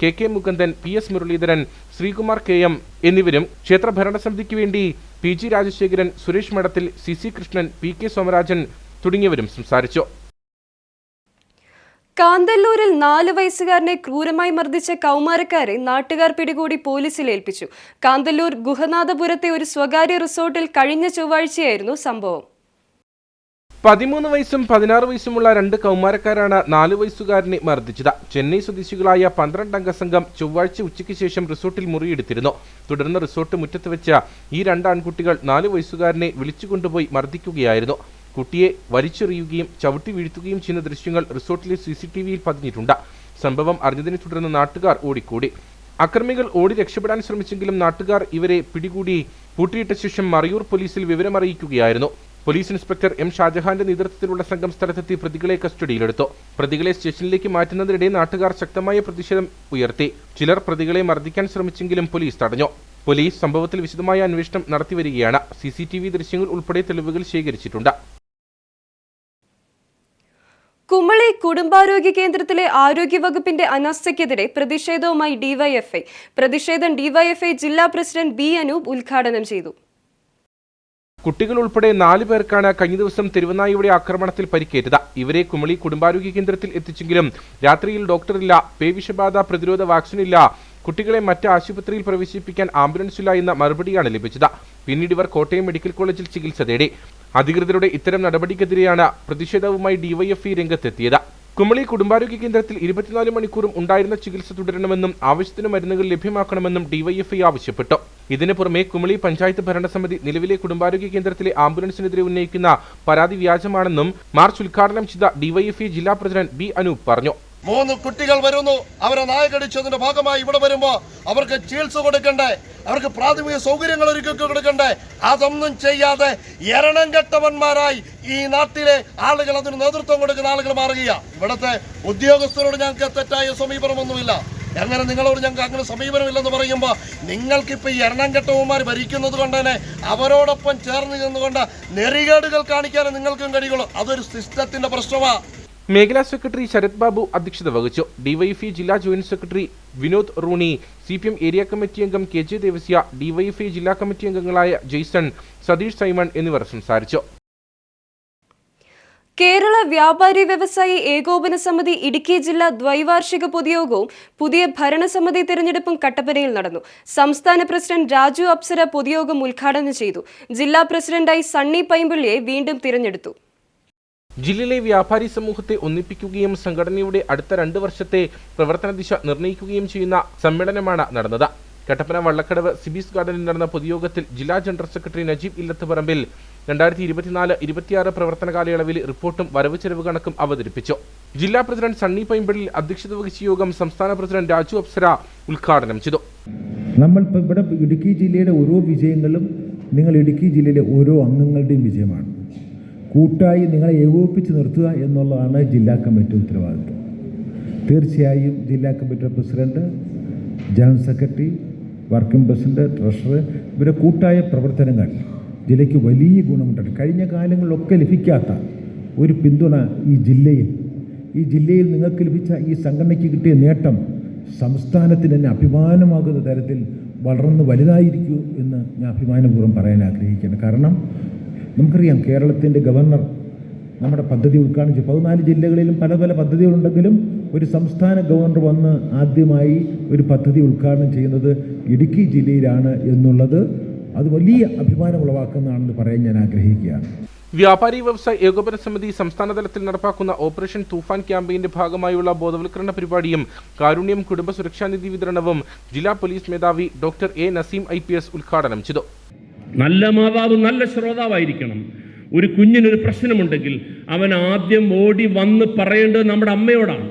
KK Mukundan, PS Muraleedharan, Sreekumar KM എന്നിവരും ക്ഷേത്ര ഭരണസമിതിക്ക് വേണ്ടി PG രാജശേഖരൻ, സുരേഷ് മഠത്തിൽ, CC കൃഷ്ണൻ, PK സോമരാജൻ തുടങ്ങിയവരും സംസാരിച്ചു. കാന്തല്ലൂരിൽ 4 വയസ്സുകാരനെ ക്രൂരമായി മർദ്ദിച്ച കൗമാരക്കാരെ നാട്ടുകാർ പിടികൂടി പോലീസിൽ ഏൽപ്പിച്ചു. കാന്തല്ലൂർ ഗുഹനാഥപുരത്തെ ഒരു സ്വകാര്യ റിസോർട്ടിൽ കഴിഞ്ഞ ചൊവ്വാഴ്ചയായിരുന്നു സംഭവം. 13 വയസ്സും 16 വയസ്സുമുള്ള 2 കൗമാരക്കാരാണ് 4 വയസ്സുകാരനെ മർദ്ദിച്ചത്. ചെന്നൈ സ്വദേശികളായ 12 അംഗ സംഘം ചൊവ്വാഴ്ച ഉച്ചയ്ക്ക് ശേഷം റിസോർട്ടിൽ മുറിയെടുത്തിരുന്നു. തുടർന്ന് റിസോർട്ട് മുറ്റത്ത് വെച്ച ഈ 2 ആൺകുട്ടികൾ 4 വയസ്സുകാരനെ വിളിച്ചുകൊണ്ടുപോയി മർദ്ദിക്കുകയായിരുന്നു. കുട്ടിയെ വലിച്ചെറിയുകയും ചവിട്ടി വീഴ്ത്തുകയും ചെയ്യുന്ന ദൃശ്യങ്ങൾ റിസോർട്ടിലെ CCTVയിൽ പതിഞ്ഞിട്ടുണ്ട്. സംഭവം അറിഞ്ഞതിനെ തുടർന്ന് നാട്ടുകാർ ഓടിക്കൂടി. അക്രമികൾ ഓടി രക്ഷപ്പെടാൻ ശ്രമിച്ചെങ്കിലും നാട്ടുകാർ ഇവരെ പിടികൂടി പൂട്ടിയിട്ട ശേഷം മറയൂർ പോലീസിൽ വിവരമറിയിക്കുകയായിരുന്നു. പോലീസ് ഇൻസ്പെക്ടർ M ഷാജഹാന്റെ നേതൃത്വത്തിലുള്ള സംഘം സ്ഥലത്തെത്തി പ്രതികളെ കസ്റ്റഡിയിലെടുത്തു. പ്രതികളെ സ്റ്റേഷനിലേക്ക് മാറ്റുന്നതിനിടെ നാട്ടുകാർ ശക്തമായ പ്രതിഷേധം ഉയർത്തി. ചിലർ പ്രതികളെ മർദ്ദിക്കാൻ ശ്രമിച്ചെങ്കിലും പോലീസ് തടഞ്ഞു. പോലീസ് സംഭവത്തിൽ വിശദമായ അന്വേഷണം നടത്തിവരികയാണ്. CCTV ദൃശ്യങ്ങൾ ഉൾപ്പെടെ തെളിവുകൾ ശേഖരിച്ചിട്ടുണ്ട്. കുമളി കുടുംബാരോഗ്യ കേന്ദ്രത്തിലെ ആരോഗ്യവകുപ്പിന്റെ അനാസ്ഥയ്ക്കെതിരെ പ്രതിഷേധവുമായി DYFI. പ്രതിഷേധം DYFI ജില്ലാ പ്രസിഡന്റ് B അനൂപ് ഉദ്ഘാടനം ചെയ്തു. കുട്ടികൾ ഉൾപ്പെടെ 4 പേർക്കാണ് കഴിഞ്ഞ ദിവസം തെരുവുനായയുടെ ആക്രമണത്തിൽ പരിക്കേറ്റത്. ഇവരെ കുമളി കുടുംബാരോഗ്യ കേന്ദ്രത്തിൽ എത്തിച്ചെങ്കിലും രാത്രിയിൽ ഡോക്ടറില്ല, പേവിഷബാധ പ്രതിരോധ വാക്സിനില്ല, കുട്ടികളെ മറ്റ് ആശുപത്രിയിൽ പ്രവേശിപ്പിക്കാൻ ആംബുലൻസ് ഇല്ല എന്ന മറുപടിയാണ് ലഭിച്ചത്. പിന്നീട് ഇവർ കോട്ടയം മെഡിക്കൽ കോളേജിൽ ചികിത്സ തേടി. അധികൃതരുടെ ഇത്തരം നടപടിക്കെതിരെയാണ് പ്രതിഷേധവുമായി DYFI രംഗത്തെത്തിയത്. കുമളി കുടുംബാരോഗ്യ കേന്ദ്രത്തിൽ 24 മണിക്കൂറും ഉണ്ടായിരുന്ന ചികിത്സ തുടരണമെന്നും ആവശ്യത്തിന് മരുന്നുകൾ ലഭ്യമാക്കണമെന്നും DYFI ആവശ്യപ്പെട്ടു. ഇതിനു പുറമെ കുമളി പഞ്ചായത്ത് ഭരണസമിതി നിലവിലെ കുടുംബാരോഗ്യ കേന്ദ്രത്തിലെ ആംബുലൻസിനെതിരെ ഉന്നയിക്കുന്ന പരാതി വ്യാജമാണെന്നും മാർച്ച് ഉദ്ഘാടനം ചെയ്ത DYFI ജില്ലാ പ്രസിഡന്റ് B അനൂപ് പറഞ്ഞു. 3 കുട്ടികൾ വരുന്നു, അവരെ നായ കടിച്ചതിന്റെ ഭാഗമായി ഇവിടെ വരുമ്പോൾ അവർക്ക് ചികിത്സ കൊടുക്കണ്ടേ, അവർക്ക് പ്രാഥമിക സൗകര്യങ്ങൾ ഒരുക്കി കൊടുക്കണ്ടേ? അതൊന്നും ചെയ്യാതെ എരണം കെട്ടവന്മാരായി ഈ നാട്ടിലെ ആളുകൾ, അതിന് നേതൃത്വം കൊടുക്കുന്ന ആളുകൾ മാറുകയാണ്. ഇവിടുത്തെ ഉദ്യോഗസ്ഥരോട് ഞങ്ങൾക്ക് തെറ്റായ സമീപനമൊന്നുമില്ല. അങ്ങനെ നിങ്ങളോട് ഞങ്ങൾക്ക് അങ്ങനെ സമീപനമില്ലെന്ന് പറയുമ്പോൾ നിങ്ങൾക്കിപ്പോൾ ഈ എണ്ണം കെട്ടവന്മാർ ഭരിക്കുന്നത് കൊണ്ട് തന്നെ അവരോടൊപ്പം ചേർന്ന് നിന്നുകൊണ്ട് നെറികേടുകൾ കാണിക്കാനും നിങ്ങൾക്കും കഴിയുള്ളൂ. അതൊരു സിസ്റ്റത്തിന്റെ പ്രശ്നമാണ്. മേഖലാ സെക്രട്ടറി ശരത് ബാബു അധ്യക്ഷത വഹിച്ചു. DYFI ജില്ലാ joint secretary Vinod Rooney, CPM area committee അംഗം KJ ദേവസ്യ, DYFI ജില്ലാ കമ്മിറ്റി അംഗങ്ങളായ ജെയ്സൺ, സതീഷ് സൈമൺ എന്നിവർ സംസാരിച്ചു. കേരള വ്യാപാരി വ്യവസായി ഏകോപന സമിതി ഇടുക്കി ജില്ലാ ദ്വൈവാർഷിക പൊതുയോഗവും പുതിയ ഭരണസമിതി തെരഞ്ഞെടുപ്പും കട്ടപ്പനയിൽ നടന്നു. സംസ്ഥാന പ്രസിഡന്റ് രാജു അപ്സര പൊതുയോഗം ഉദ്ഘാടനം ചെയ്തു. ജില്ലാ പ്രസിഡന്റായി സണ്ണി പൈമ്പിള്ളിയെ വീണ്ടും തിരഞ്ഞെടുത്തു. ജില്ലയിലെ വ്യാപാരി സമൂഹത്തെ ഒന്നിപ്പിക്കുകയും സംഘടനയുടെ അടുത്ത 2 വർഷത്തെ പ്രവർത്തന ദിശ നിർണ്ണയിക്കുകയും ചെയ്യുന്ന സമ്മേളനമാണ് നടന്നത്. കട്ടപ്പന വള്ളക്കടവ് സിബീസ് ഗാർഡനിൽ നടന്ന പൊതുയോഗത്തിൽ ജില്ലാ ജനറൽ സെക്രട്ടറി നജീബ് ഇല്ലത്തുപറമ്പിൽ 2024-26 പ്രവർത്തന കാലയളവിൽ റിപ്പോർട്ടും വരവ് ചെലവ് കണക്കും അവതരിപ്പിച്ചു. ജില്ലാ പ്രസിഡന്റ് സണ്ണി പൈമ്പള്ളിൽ അധ്യക്ഷത വഹിച്ച യോഗം സംസ്ഥാന പ്രസിഡന്റ് രാജു അപ്സര ഉദ്ഘാടനം ചെയ്തു. നമ്മൾ ഇവിടെ ഇടുക്കി ജില്ലയുടെ ഓരോ വിജയങ്ങളും നിങ്ങൾ ഇടുക്കി ജില്ലയിലെ ഓരോ അംഗങ്ങളുടെയും വിജയമാണ്. കൂട്ടായി നിങ്ങളെ ഏകോപിപ്പിച്ച് നിർത്തുക എന്നുള്ളതാണ് ജില്ലാ കമ്മിറ്റി ഉത്തരവാദിത്വം. തീർച്ചയായും ജില്ലാ കമ്മിറ്റിയുടെ president, general secretary, working president, treasurer ഇവരുടെ കൂട്ടായ പ്രവർത്തനങ്ങൾ ജില്ലയ്ക്ക് വലിയ ഗുണമുണ്ട്. കഴിഞ്ഞ കാലങ്ങളിലൊക്കെ ലഭിക്കാത്ത ഒരു പിന്തുണ ഈ ജില്ലയിൽ നിങ്ങൾക്ക് ലഭിച്ച ഈ സംഘടനയ്ക്ക് കിട്ടിയ നേട്ടം സംസ്ഥാനത്തിന് തന്നെ അഭിമാനമാകുന്ന തരത്തിൽ വളർന്ന് വലുതായിരിക്കൂ എന്ന് ഞാൻ അഭിമാനപൂർവ്വം പറയാൻ ആഗ്രഹിക്കുകയാണ്. കാരണം നമുക്കറിയാം, കേരളത്തിൻ്റെ ഗവർണർ നമ്മുടെ പദ്ധതി ഉദ്ഘാടനം ചെയ്തു. 14 ജില്ലകളിലും പല പല പദ്ധതികളുണ്ടെങ്കിലും ഒരു സംസ്ഥാന ഗവർണർ വന്ന് ആദ്യമായി ഒരു പദ്ധതി ഉദ്ഘാടനം ചെയ്യുന്നത് ഇടുക്കി ജില്ലയിലാണ് എന്നുള്ളത് അത് വലിയ അഭിമാനം ഉളവാക്കുന്നതാണെന്ന് പറയാൻ ഞാൻ ആഗ്രഹിക്കുകയാണ്. വ്യാപാരി വ്യവസായ ഏകോപന സമിതി സംസ്ഥാന തലത്തിൽ നടപ്പാക്കുന്ന ഓപ്പറേഷൻ തൂഫാൻ ക്യാമ്പയിന്റെ ഭാഗമായുള്ള ബോധവൽക്കരണ പരിപാടിയും കാരുണ്യം കുടുംബ സുരക്ഷാ നിധി വിതരണവും ജില്ലാ പോലീസ് മേധാവി ഡോക്ടർ എ നസീം IPS ഉദ്ഘാടനം ചെയ്തു. നല്ല മാതാവ് നല്ല ശ്രോതാവായിരിക്കണം. ഒരു കുഞ്ഞിനൊരു പ്രശ്നമുണ്ടെങ്കിൽ അവൻ ആദ്യം ഓടി വന്ന് പറയേണ്ടത് നമ്മുടെ അമ്മയോടാണ്.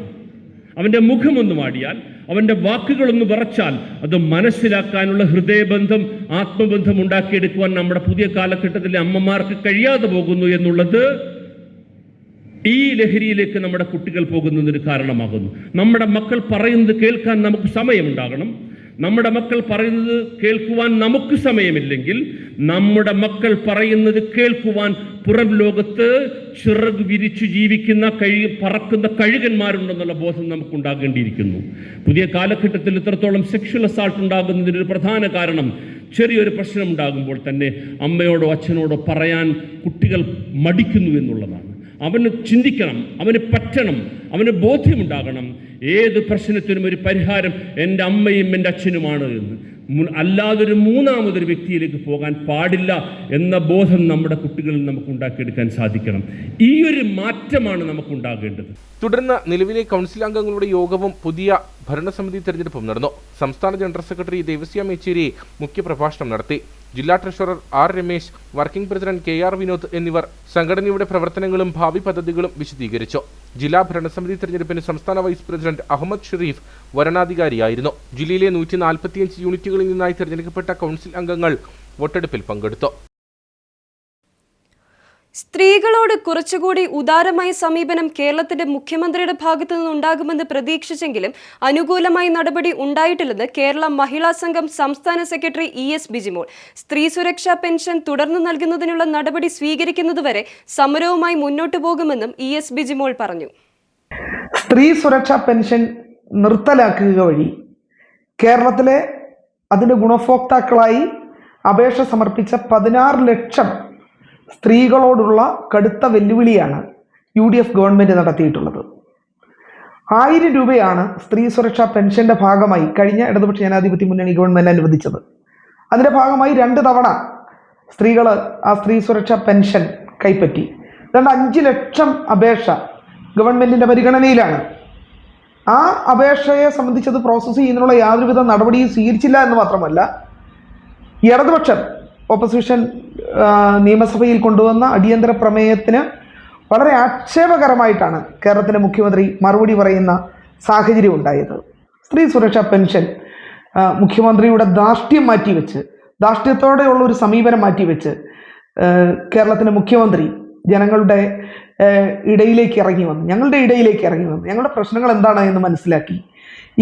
അവൻ്റെ മുഖമൊന്ന് മാടിയാൽ, അവൻ്റെ വാക്കുകളൊന്ന് വിറച്ചാൽ അത് മനസ്സിലാക്കാനുള്ള ഹൃദയബന്ധം, ആത്മബന്ധം ഉണ്ടാക്കിയെടുക്കുവാൻ നമ്മുടെ പുതിയ കാലഘട്ടത്തിലെ അമ്മമാർക്ക് കഴിയാതെ പോകുന്നു എന്നുള്ളത് ഈ ലഹരിയിലേക്ക് നമ്മുടെ കുട്ടികൾ പോകുന്നതിന് കാരണമാകുന്നു. നമ്മുടെ മക്കൾ പറയുന്നത് കേൾക്കാൻ നമുക്ക് സമയമുണ്ടാകണം. നമ്മുടെ മക്കൾ പറയുന്നത് കേൾക്കുവാൻ നമുക്ക് സമയമില്ലെങ്കിൽ നമ്മുടെ മക്കൾ പറയുന്നത് കേൾക്കുവാൻ പുറം ലോകത്ത് ചിറക് വിരിച്ചു ജീവിക്കുന്ന പറക്കുന്ന കഴുകന്മാരുണ്ടെന്നുള്ള ബോധം നമുക്കുണ്ടാകേണ്ടിയിരിക്കുന്നു. പുതിയ കാലഘട്ടത്തിൽ ഇത്രത്തോളം സെക്ഷൽ അസാൾട്ട് ഉണ്ടാകുന്നതിനൊരു പ്രധാന കാരണം ചെറിയൊരു പ്രശ്നം ഉണ്ടാകുമ്പോൾ തന്നെ അമ്മയോടോ അച്ഛനോടോ പറയാൻ കുട്ടികൾ മടിക്കുന്നു എന്നുള്ളതാണ്. അവന് ചിന്തിക്കണം, അവന് പറ്റണം, അവന് ബോധ്യമുണ്ടാകണം ഏത് പ്രശ്നത്തിനും ഒരു പരിഹാരം എൻ്റെ അമ്മയും എൻ്റെ അച്ഛനുമാണ് എന്ന്. അല്ലാതൊരു മൂന്നാമതൊരു വ്യക്തിയിലേക്ക് പോകാൻ പാടില്ല എന്ന ബോധം നമ്മുടെ കുട്ടികളിൽ നമുക്ക് ഉണ്ടാക്കിയെടുക്കാൻ സാധിക്കണം. ഈ ഒരു മാറ്റമാണ് നമുക്കുണ്ടാകേണ്ടത്. തുടർന്ന് നിലവിലെ കൗൺസിൽ അംഗങ്ങളുടെ യോഗവും പുതിയ ഭരണസമിതി തെരഞ്ഞെടുപ്പും നടന്നു. സംസ്ഥാന ജനറൽ സെക്രട്ടറി ദേവസ്യ മേച്ചേരി മുഖ്യപ്രഭാഷണം നടത്തി. ജില്ലാ treasurer R. Ramesh, working president KR. Vinod എന്നിവർ സംഘടനയുടെ പ്രവർത്തനങ്ങളും ഭാവി പദ്ധതികളും വിശദീകരിച്ചു. ജില്ലാ ഭരണസമിതി തെരഞ്ഞെടുപ്പിന് സംസ്ഥാന വൈസ് പ്രസിഡന്റ് അഹമ്മദ് ഷെരീഫ് വരണാധികാരിയായിരുന്നു. ജില്ലയിലെ 145 യൂണിറ്റുകളിൽ നിന്നായി തെരഞ്ഞെടുക്കപ്പെട്ട കൗൺസിൽ അംഗങ്ങൾ വോട്ടെടുപ്പിൽ പങ്കെടുത്തു. സ്ത്രീകളോട് കുറച്ചുകൂടി ഉദാരമായ സമീപനം കേരളത്തിന്റെ മുഖ്യമന്ത്രിയുടെ ഭാഗത്തു നിന്നുണ്ടാകുമെന്ന് പ്രതീക്ഷിച്ചെങ്കിലും അനുകൂലമായ നടപടി ഉണ്ടായിട്ടില്ലെന്ന് കേരള മഹിളാ സംഘം സംസ്ഥാന സെക്രട്ടറി ES ബിജിമോൾ. സ്ത്രീ സുരക്ഷാ പെൻഷൻ തുടർന്ന് നൽകുന്നതിനുള്ള നടപടി സ്വീകരിക്കുന്നതുവരെ സമരവുമായി മുന്നോട്ടു പോകുമെന്നും ES ബിജിമോൾ പറഞ്ഞു. സ്ത്രീ സുരക്ഷാ പെൻഷൻ നിർത്തലാക്കുക വഴി കേരളത്തിലെ അതിൻ്റെ ഗുണഭോക്താക്കളായി അപേക്ഷ സമർപ്പിച്ച 16 ലക്ഷം സ്ത്രീകളോടുള്ള കടുത്ത വെല്ലുവിളിയാണ് UDF ഗവൺമെൻറ് നടത്തിയിട്ടുള്ളത്. 1000 രൂപയാണ് സ്ത്രീ സുരക്ഷാ പെൻഷൻ്റെ ഭാഗമായി കഴിഞ്ഞ ഇടതുപക്ഷ ജനാധിപത്യ മുന്നണി ഗവൺമെൻറ് അനുവദിച്ചത്. അതിൻ്റെ ഭാഗമായി 2 തവണ സ്ത്രീകൾ ആ സ്ത്രീ സുരക്ഷാ പെൻഷൻ കൈപ്പറ്റി. 5 ലക്ഷം അപേക്ഷ ഗവൺമെൻറ്റിൻ്റെ പരിഗണനയിലാണ്. ആ അപേക്ഷയെ സംബന്ധിച്ചത് പ്രോസസ്സ് ചെയ്യുന്നതിനുള്ള യാതൊരുവിധ നടപടിയും സ്വീകരിച്ചില്ല എന്ന് മാത്രമല്ല, ഇടതുപക്ഷം ഓപ്പോസിഷൻ നിയമസഭയിൽ കൊണ്ടുവന്ന അടിയന്തര പ്രമേയത്തിന് വളരെ ആക്ഷേപകരമായിട്ടാണ് കേരളത്തിലെ മുഖ്യമന്ത്രി മറുപടി പറയുന്ന സാഹചര്യം ഉണ്ടായത്. സ്ത്രീ സുരക്ഷാ പെൻഷൻ മുഖ്യമന്ത്രിയുടെ ധാർഷ്ട്യത്തോടെയുള്ള ഒരു സമീപനം മാറ്റിവെച്ച് കേരളത്തിലെ മുഖ്യമന്ത്രി ജനങ്ങളുടെ ഇടയിലേക്ക് ഇറങ്ങി വന്നു, ഞങ്ങളുടെ പ്രശ്നങ്ങൾ എന്താണ് എന്ന് മനസ്സിലാക്കി,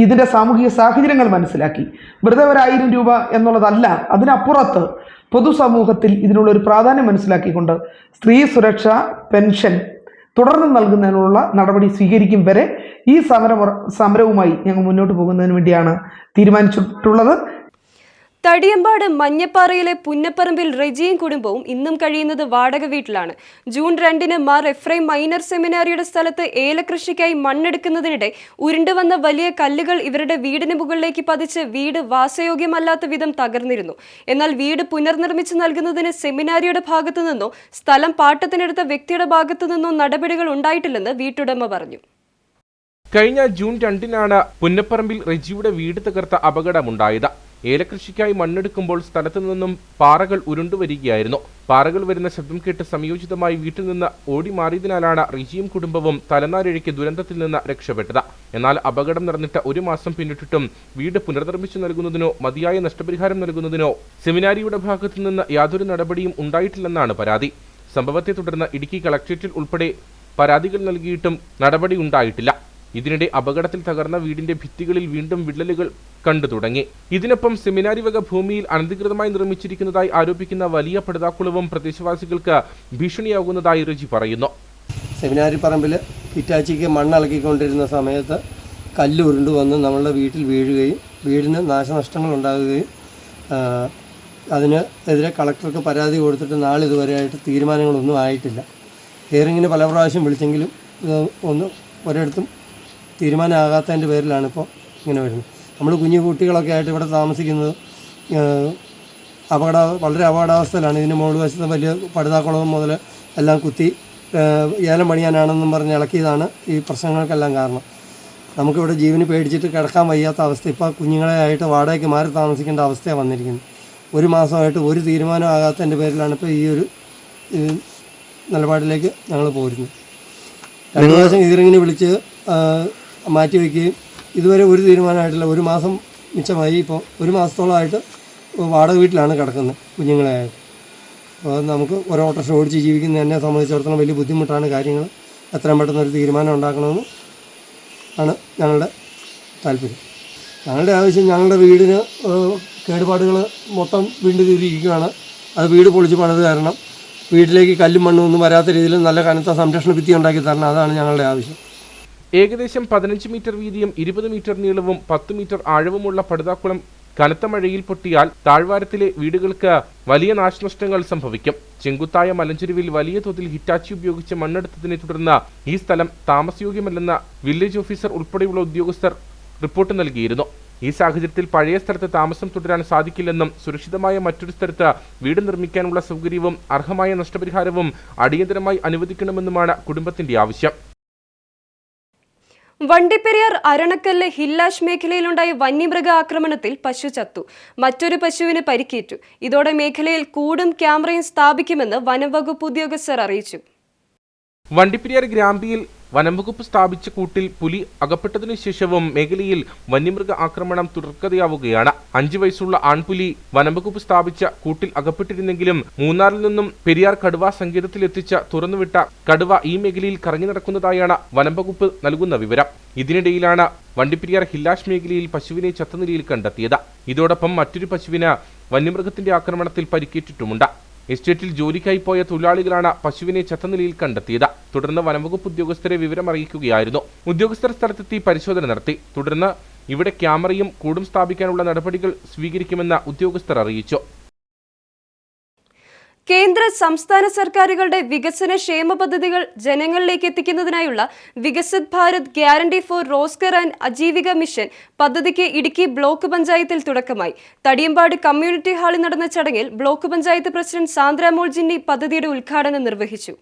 ഇതിൻ്റെ സാമൂഹിക സാഹചര്യങ്ങൾ മനസ്സിലാക്കി, വെറുതെ 1000 രൂപ എന്നുള്ളതല്ല, അതിനപ്പുറത്ത് പൊതുസമൂഹത്തിൽ ഇതിനുള്ളൊരു പ്രാധാന്യം മനസ്സിലാക്കിക്കൊണ്ട് സ്ത്രീ സുരക്ഷാ പെൻഷൻ തുടർന്ന് നൽകുന്നതിനുള്ള നടപടി സ്വീകരിക്കും വരെ ഈ സമരവുമായി ഞങ്ങൾ മുന്നോട്ട് പോകുന്നതിന് വേണ്ടിയാണ് തീരുമാനിച്ചിട്ടുള്ളത്. തടിയമ്പാട് മഞ്ഞപ്പാറയിലെ പുന്നപ്പറമ്പിൽ റെജിയും കുടുംബവും ഇന്നും കഴിയുന്നത് വാടക വീട്ടിലാണ്. ജൂൺ 2-ന് മാർ എഫ്രൈം മൈനർ സെമിനാരിയുടെ സ്ഥലത്ത് ഏലകൃഷിക്കായി മണ്ണെടുക്കുന്നതിനിടെ ഉരുണ്ടുവന്ന വലിയ കല്ലുകൾ ഇവരുടെ വീടിന് മുകളിലേക്ക് പതിച്ച് വീട് വാസയോഗ്യമല്ലാത്ത വിധം തകർന്നിരുന്നു. എന്നാൽ വീട് പുനർനിർമ്മിച്ചു നൽകുന്നതിന് സെമിനാരിയുടെ ഭാഗത്തു നിന്നോ സ്ഥലം പാട്ടത്തിനെടുത്ത വ്യക്തിയുടെ ഭാഗത്തു നിന്നോ നടപടികൾ ഉണ്ടായിട്ടില്ലെന്ന് വീട്ടുടമ പറഞ്ഞു. കഴിഞ്ഞ ജൂൺ 2-നാണ് പുന്നപ്പറമ്പിൽ റെജിയുടെ വീട് തകർത്ത അപകടമുണ്ടായത്. ഏലകൃഷിക്കായി മണ്ണെടുക്കുമ്പോൾ സ്ഥലത്തു നിന്നും പാറകൾ ഉരുണ്ടുവരികയായിരുന്നു. പാറകൾ വരുന്ന ശബ്ദം കേട്ട് സംയോജിതമായി വീട്ടിൽ നിന്ന് ഓടി മാറിയതിനാലാണ് റിജിയും കുടുംബവും തലനാരിഴയ്ക്ക് ദുരന്തത്തിൽ നിന്ന് രക്ഷപ്പെട്ടത്. എന്നാൽ അപകടം നടന്നിട്ട് 1 മാസം പിന്നിട്ടിട്ടും വീട് പുനർനിർമ്മിച്ചു നൽകുന്നതിനോ മതിയായ നഷ്ടപരിഹാരം നൽകുന്നതിനോ സെമിനാരിയുടെ ഭാഗത്തു നിന്ന് യാതൊരു നടപടിയും ഉണ്ടായിട്ടില്ലെന്നാണ് പരാതി. സംഭവത്തെ തുടർന്ന് ഇടുക്കി കളക്ടറേറ്റിൽ ഉൾപ്പെടെ പരാതികൾ നൽകിയിട്ടും നടപടി ഉണ്ടായിട്ടില്ല. ഇതിനിടെ അപകടത്തിൽ തകർന്ന വീടിന്റെ ഭിത്തികളിൽ വീണ്ടും വിള്ളലുകൾ കണ്ടു തുടങ്ങി. ഇതിനൊപ്പം സെമിനാരി വക ഭൂമിയിൽ അനധികൃതമായി നിർമ്മിച്ചിരിക്കുന്നതായി ആരോപിക്കുന്ന വലിയ പടുതാക്കുളവും പ്രദേശവാസികൾക്ക് ഭീഷണിയാകുന്നതായി റിജി പറയുന്നു. സെമിനാരി പറമ്പിൽ ഹിറ്റാച്ചിക്ക് മണ്ണിളക്കിക്കൊണ്ടിരുന്ന സമയത്ത് കല്ല് ഉരുണ്ടു വന്ന് നമ്മളുടെ വീട്ടിൽ വീഴുകയും വീടിന് നാശനഷ്ടങ്ങൾ ഉണ്ടാകുകയും അതിനെതിരെ കളക്ടർക്ക് പരാതി കൊടുത്തിട്ട് നാളിതുവരെയായിട്ട് തീരുമാനങ്ങളൊന്നും ആയിട്ടില്ല. ഹിയറിങ്ങിന് പല പ്രാവശ്യം വിളിച്ചെങ്കിലും ഒരിടത്തും തീരുമാനമാകാത്തതിൻ്റെ പേരിലാണ് ഇപ്പോൾ ഇങ്ങനെ വരുന്നത്. നമ്മൾ കുഞ്ഞു കുട്ടികളൊക്കെ ആയിട്ട് ഇവിടെ താമസിക്കുന്നത് വളരെ അപകടാവസ്ഥയിലാണ്. ഇതിന് മുകളിൽ വശത്ത് വലിയ പടുതാക്കുളവും മുതൽ എല്ലാം കുത്തി ഏലം പണിയാനാണെന്നും പറഞ്ഞ് ഇളക്കിയതാണ് ഈ പ്രശ്നങ്ങൾക്കെല്ലാം കാരണം. നമുക്കിവിടെ ജീവന് പേടിച്ചിട്ട് കിടക്കാൻ വയ്യാത്ത അവസ്ഥ. ഇപ്പോൾ കുഞ്ഞുങ്ങളെ ആയിട്ട് വാടകയ്ക്ക് മാറി താമസിക്കേണ്ട അവസ്ഥയാണ് വന്നിരിക്കുന്നത്. 1 മാസമായിട്ട് ഒരു തീരുമാനമാകാത്തതിൻ്റെ പേരിലാണ് ഇപ്പോൾ ഈ ഒരു നിലപാടിലേക്ക് ഞങ്ങൾ പോരുന്നത്. 2 പ്രാവശ്യം ഹിയറിങ്ങിന് വിളിച്ച് മാറ്റിവെക്കുകയും ഇതുവരെ ഒരു തീരുമാനമായിട്ടില്ല. 1 മാസം മിച്ചമായി. ഇപ്പോൾ 1 മാസത്തോളമായിട്ട് വാടക വീട്ടിലാണ് കിടക്കുന്നത് കുഞ്ഞുങ്ങളെ ആയിട്ട്. അപ്പോൾ നമുക്ക് ഒരു ഓട്ടോറിക്ഷ ഓടിച്ച് ജീവിക്കുന്ന എന്നെ സംബന്ധിച്ചിടത്തോളം വലിയ ബുദ്ധിമുട്ടാണ് കാര്യങ്ങൾ. എത്രയും പെട്ടെന്ന് ഒരു തീരുമാനം ഉണ്ടാക്കണമെന്ന് ആണ് ഞങ്ങളുടെ താല്പര്യം. ഞങ്ങളുടെ ആവശ്യം ഞങ്ങളുടെ വീടിന് കേടുപാടുകൾ മൊത്തം വീണ്ടും തീരിയിരിക്കുകയാണ്. അത് വീട് പൊളിച്ച് പണിത് കാരണം വീട്ടിലേക്ക് കല്ലും മണ്ണും ഒന്നും വരാത്ത രീതിയിൽ നല്ല കനത്ത സംരക്ഷണ ഭിത്തി ഉണ്ടാക്കി തരണം. അതാണ് ഞങ്ങളുടെ ആവശ്യം. ഏകദേശം 15 മീറ്റർ വീതിയും 20 മീറ്റർ നീളവും 10 മീറ്റർ ആഴവുമുള്ള പടുതാക്കുളം കനത്ത മഴയിൽ പൊട്ടിയാൽ താഴ്വാരത്തിലെ വീടുകൾക്ക് വലിയ നാശനഷ്ടങ്ങൾ സംഭവിക്കും. ചെങ്കുത്തായ മലഞ്ചെരുവിൽ വലിയ തോതിൽ ഹിറ്റാച്ചി ഉപയോഗിച്ച് മണ്ണെടുത്തതിനെ തുടർന്ന് ഈ സ്ഥലം താമസയോഗ്യമല്ലെന്ന് വില്ലേജ് ഓഫീസർ ഉൾപ്പെടെയുള്ള ഉദ്യോഗസ്ഥർ റിപ്പോർട്ട് നൽകിയിരുന്നു. ഈ സാഹചര്യത്തിൽ പഴയ സ്ഥലത്ത് താമസം തുടരാൻ സാധിക്കില്ലെന്നും സുരക്ഷിതമായ മറ്റൊരു സ്ഥലത്ത് വീട് നിർമ്മിക്കാനുള്ള സൗകര്യവും അർഹമായ നഷ്ടപരിഹാരവും അടിയന്തരമായി അനുവദിക്കണമെന്നുമാണ് കുടുംബത്തിന്റെ ആവശ്യം. വണ്ടിപ്പെരിയാർ അരണക്കല്ല് ഹില്ലാഷ് മേഖലയിലുണ്ടായ വന്യമൃഗ ആക്രമണത്തിൽ പശു ചത്തു. മറ്റൊരു പശുവിന് പരിക്കേറ്റു. ഇതോടെ മേഖലയിൽ കൂടും ക്യാമറയും സ്ഥാപിക്കുമെന്ന് വനംവകുപ്പ് ഉദ്യോഗസ്ഥർ അറിയിച്ചു. വണ്ടിപ്പെരിയാർ ഗ്രാമ്പിയിൽ വനംവകുപ്പ് സ്ഥാപിച്ച കൂട്ടിൽ പുലി അകപ്പെട്ടതിനു ശേഷവും മേഖലയിൽ വന്യമൃഗ ആക്രമണം തുടർക്കഥയാവുകയാണ്. 5 വയസ്സുള്ള ആൺപുലി വനംവകുപ്പ് സ്ഥാപിച്ച കൂട്ടിൽ അകപ്പെട്ടിരുന്നെങ്കിലും മൂന്നാറിൽ നിന്നും പെരിയാർ കടുവ സങ്കേതത്തിലെത്തിച്ച തുറന്നുവിട്ട കടുവ ഈ മേഖലയിൽ കറങ്ങി നടക്കുന്നതായാണ് വനംവകുപ്പ് നൽകുന്ന വിവരം. ഇതിനിടയിലാണ് വണ്ടിപ്പെരിയാർ ഹില്ലാഷ് മേഖലയിൽ പശുവിനെ ചത്ത നിലയിൽ കണ്ടെത്തിയത്. ഇതോടൊപ്പം മറ്റൊരു പശുവിന് വന്യമൃഗത്തിന്റെ ആക്രമണത്തിൽ പരിക്കേറ്റിട്ടുമുണ്ട്. എസ്റ്റേറ്റിൽ ജോലിക്കായി പോയ തൊഴിലാളികളാണ് പശുവിനെ ചത്ത നിലയിൽ കണ്ടെത്തിയത്. തുടർന്ന് വനംവകുപ്പ് ഉദ്യോഗസ്ഥരെ വിവരം അറിയിക്കുകയായിരുന്നു. ഉദ്യോഗസ്ഥർ സ്ഥലത്തെത്തി പരിശോധന നടത്തി. തുടർന്ന് ഇവിടെ ക്യാമറയും കൂടും സ്ഥാപിക്കാനുള്ള നടപടികൾ സ്വീകരിക്കുമെന്ന് ഉദ്യോഗസ്ഥർ അറിയിച്ചു. കേന്ദ്ര സംസ്ഥാന സർക്കാരുകളുടെ വികസന ക്ഷേമ പദ്ധതികൾ ജനങ്ങളിലേക്ക് എത്തിക്കുന്നതിനായുള്ള Viksit Bharat guarantee for Rozgar and Ajeevika mission പദ്ധതിക്ക് ഇടുക്കി ബ്ലോക്ക് പഞ്ചായത്തിൽ തുടക്കമായി. തടിയമ്പാട് കമ്മ്യൂണിറ്റി ഹാളിൽ നടന്ന ചടങ്ങിൽ ബ്ലോക്ക് പഞ്ചായത്ത് പ്രസിഡന്റ് സാന്ദ്ര മോൾ ജിന്നി പദ്ധതിയുടെ ഉദ്ഘാടനം നിർവഹിച്ചു.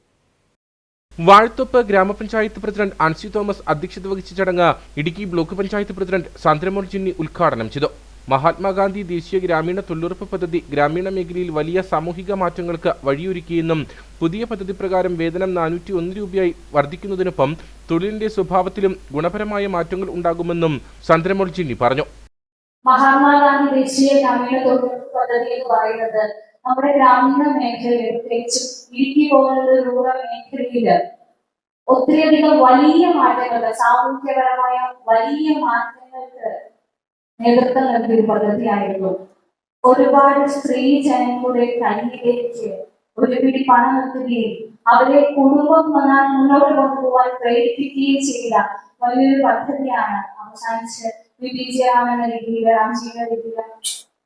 വാഴത്തോപ്പ് ഗ്രാമപഞ്ചായത്ത് പ്രസിഡന്റ് ആൻസി തോമസ് അധ്യക്ഷത വഹിച്ച ചടങ്ങ് ഇടുക്കി ബ്ലോക്ക് പഞ്ചായത്ത് പ്രസിഡന്റ് സാന്ദ്ര മോൾ ജിന്നി ഉദ്ഘാടനം ചെയ്തു. മഹാത്മാഗാന്ധി ദേശീയ ഗ്രാമീണ തൊഴിലുറപ്പ് പദ്ധതി ഗ്രാമീണ മേഖലയിൽ വലിയ സാമൂഹിക മാറ്റങ്ങൾക്ക് വഴിയൊരുക്കിയെന്നും പുതിയ പദ്ധതി പ്രകാരം വേതനം 401 രൂപയായി വർദ്ധിക്കുന്നതിനൊപ്പം തൊഴിലിന്റെ സ്വഭാവത്തിലും ഗുണപരമായ മാറ്റങ്ങൾ ഉണ്ടാകുമെന്നും ചന്ദ്രമോൾ ജിന്നി പറഞ്ഞു. മഹാത്മാഗാന്ധി ദേശീയ ഗ്രാമീണ തൊഴിലുറപ്പ് പദ്ധതി എന്ന് പറയുന്നത് നമ്മുടെ ഗ്രാമീണ മേഖലയിൽ പ്രത്യേകിച്ച് ഇടുക്കി പോലുള്ള റൂറൽ മേഖലയിൽ ഒത്തിരിയധികം വലിയ മാറ്റങ്ങൾക്ക് സാമൂഹ്യപരമായ വലിയ മാറ്റങ്ങൾക്ക് നേതൃത്വം നൽകിയ പദ്ധതിയായിരുന്നു. ഒരുപാട് സ്ത്രീ ജനങ്ങളുടെ കയ്യിലേക്ക് ഒരു പിടി പണം എത്തുകയും അവരെ കുടുംബം മുന്നോട്ട് കൊണ്ടുപോകാൻ പ്രേരിപ്പിക്കുകയും ചെയ്ത വലിയൊരു പദ്ധതിയാണ് അവസാനിച്ച് വിജയരാമൻ രീതിയിൽ രാംജീവ രീതിയിൽ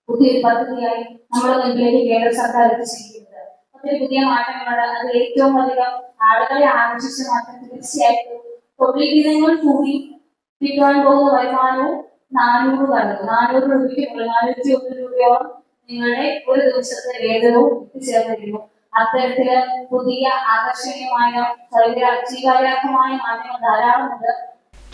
പുതിയൊരു പദ്ധതിയായി നമ്മുടെ മുന്നിലേക്ക് കേന്ദ്ര സർക്കാർ എത്തിച്ചിരിക്കുന്നത്. ഒത്തിരി പുതിയ മാറ്റങ്ങളുണ്ട്. അത് ഏറ്റവും അധികം ആളുകളെ ആകർഷിച്ച മാറ്റം തീർച്ചയായിട്ടും തൊഴിൽ ദിനങ്ങൾ കൂടി കിട്ടാൻ പോകുന്ന വരുമാനവും 400 കടന്നു. 400 രൂപയ്ക്ക് 401 രൂപയോളം നിങ്ങളുടെ ഒരു ദിവസത്തെ വേതനവും എത്തിച്ചേർന്നിരിക്കുന്നു. അത്തരത്തില് പുതിയ ആകർഷണീയമായ സ്വീകാര്യാർഹമായ മാറ്റങ്ങൾ ധാരാളമുണ്ട്.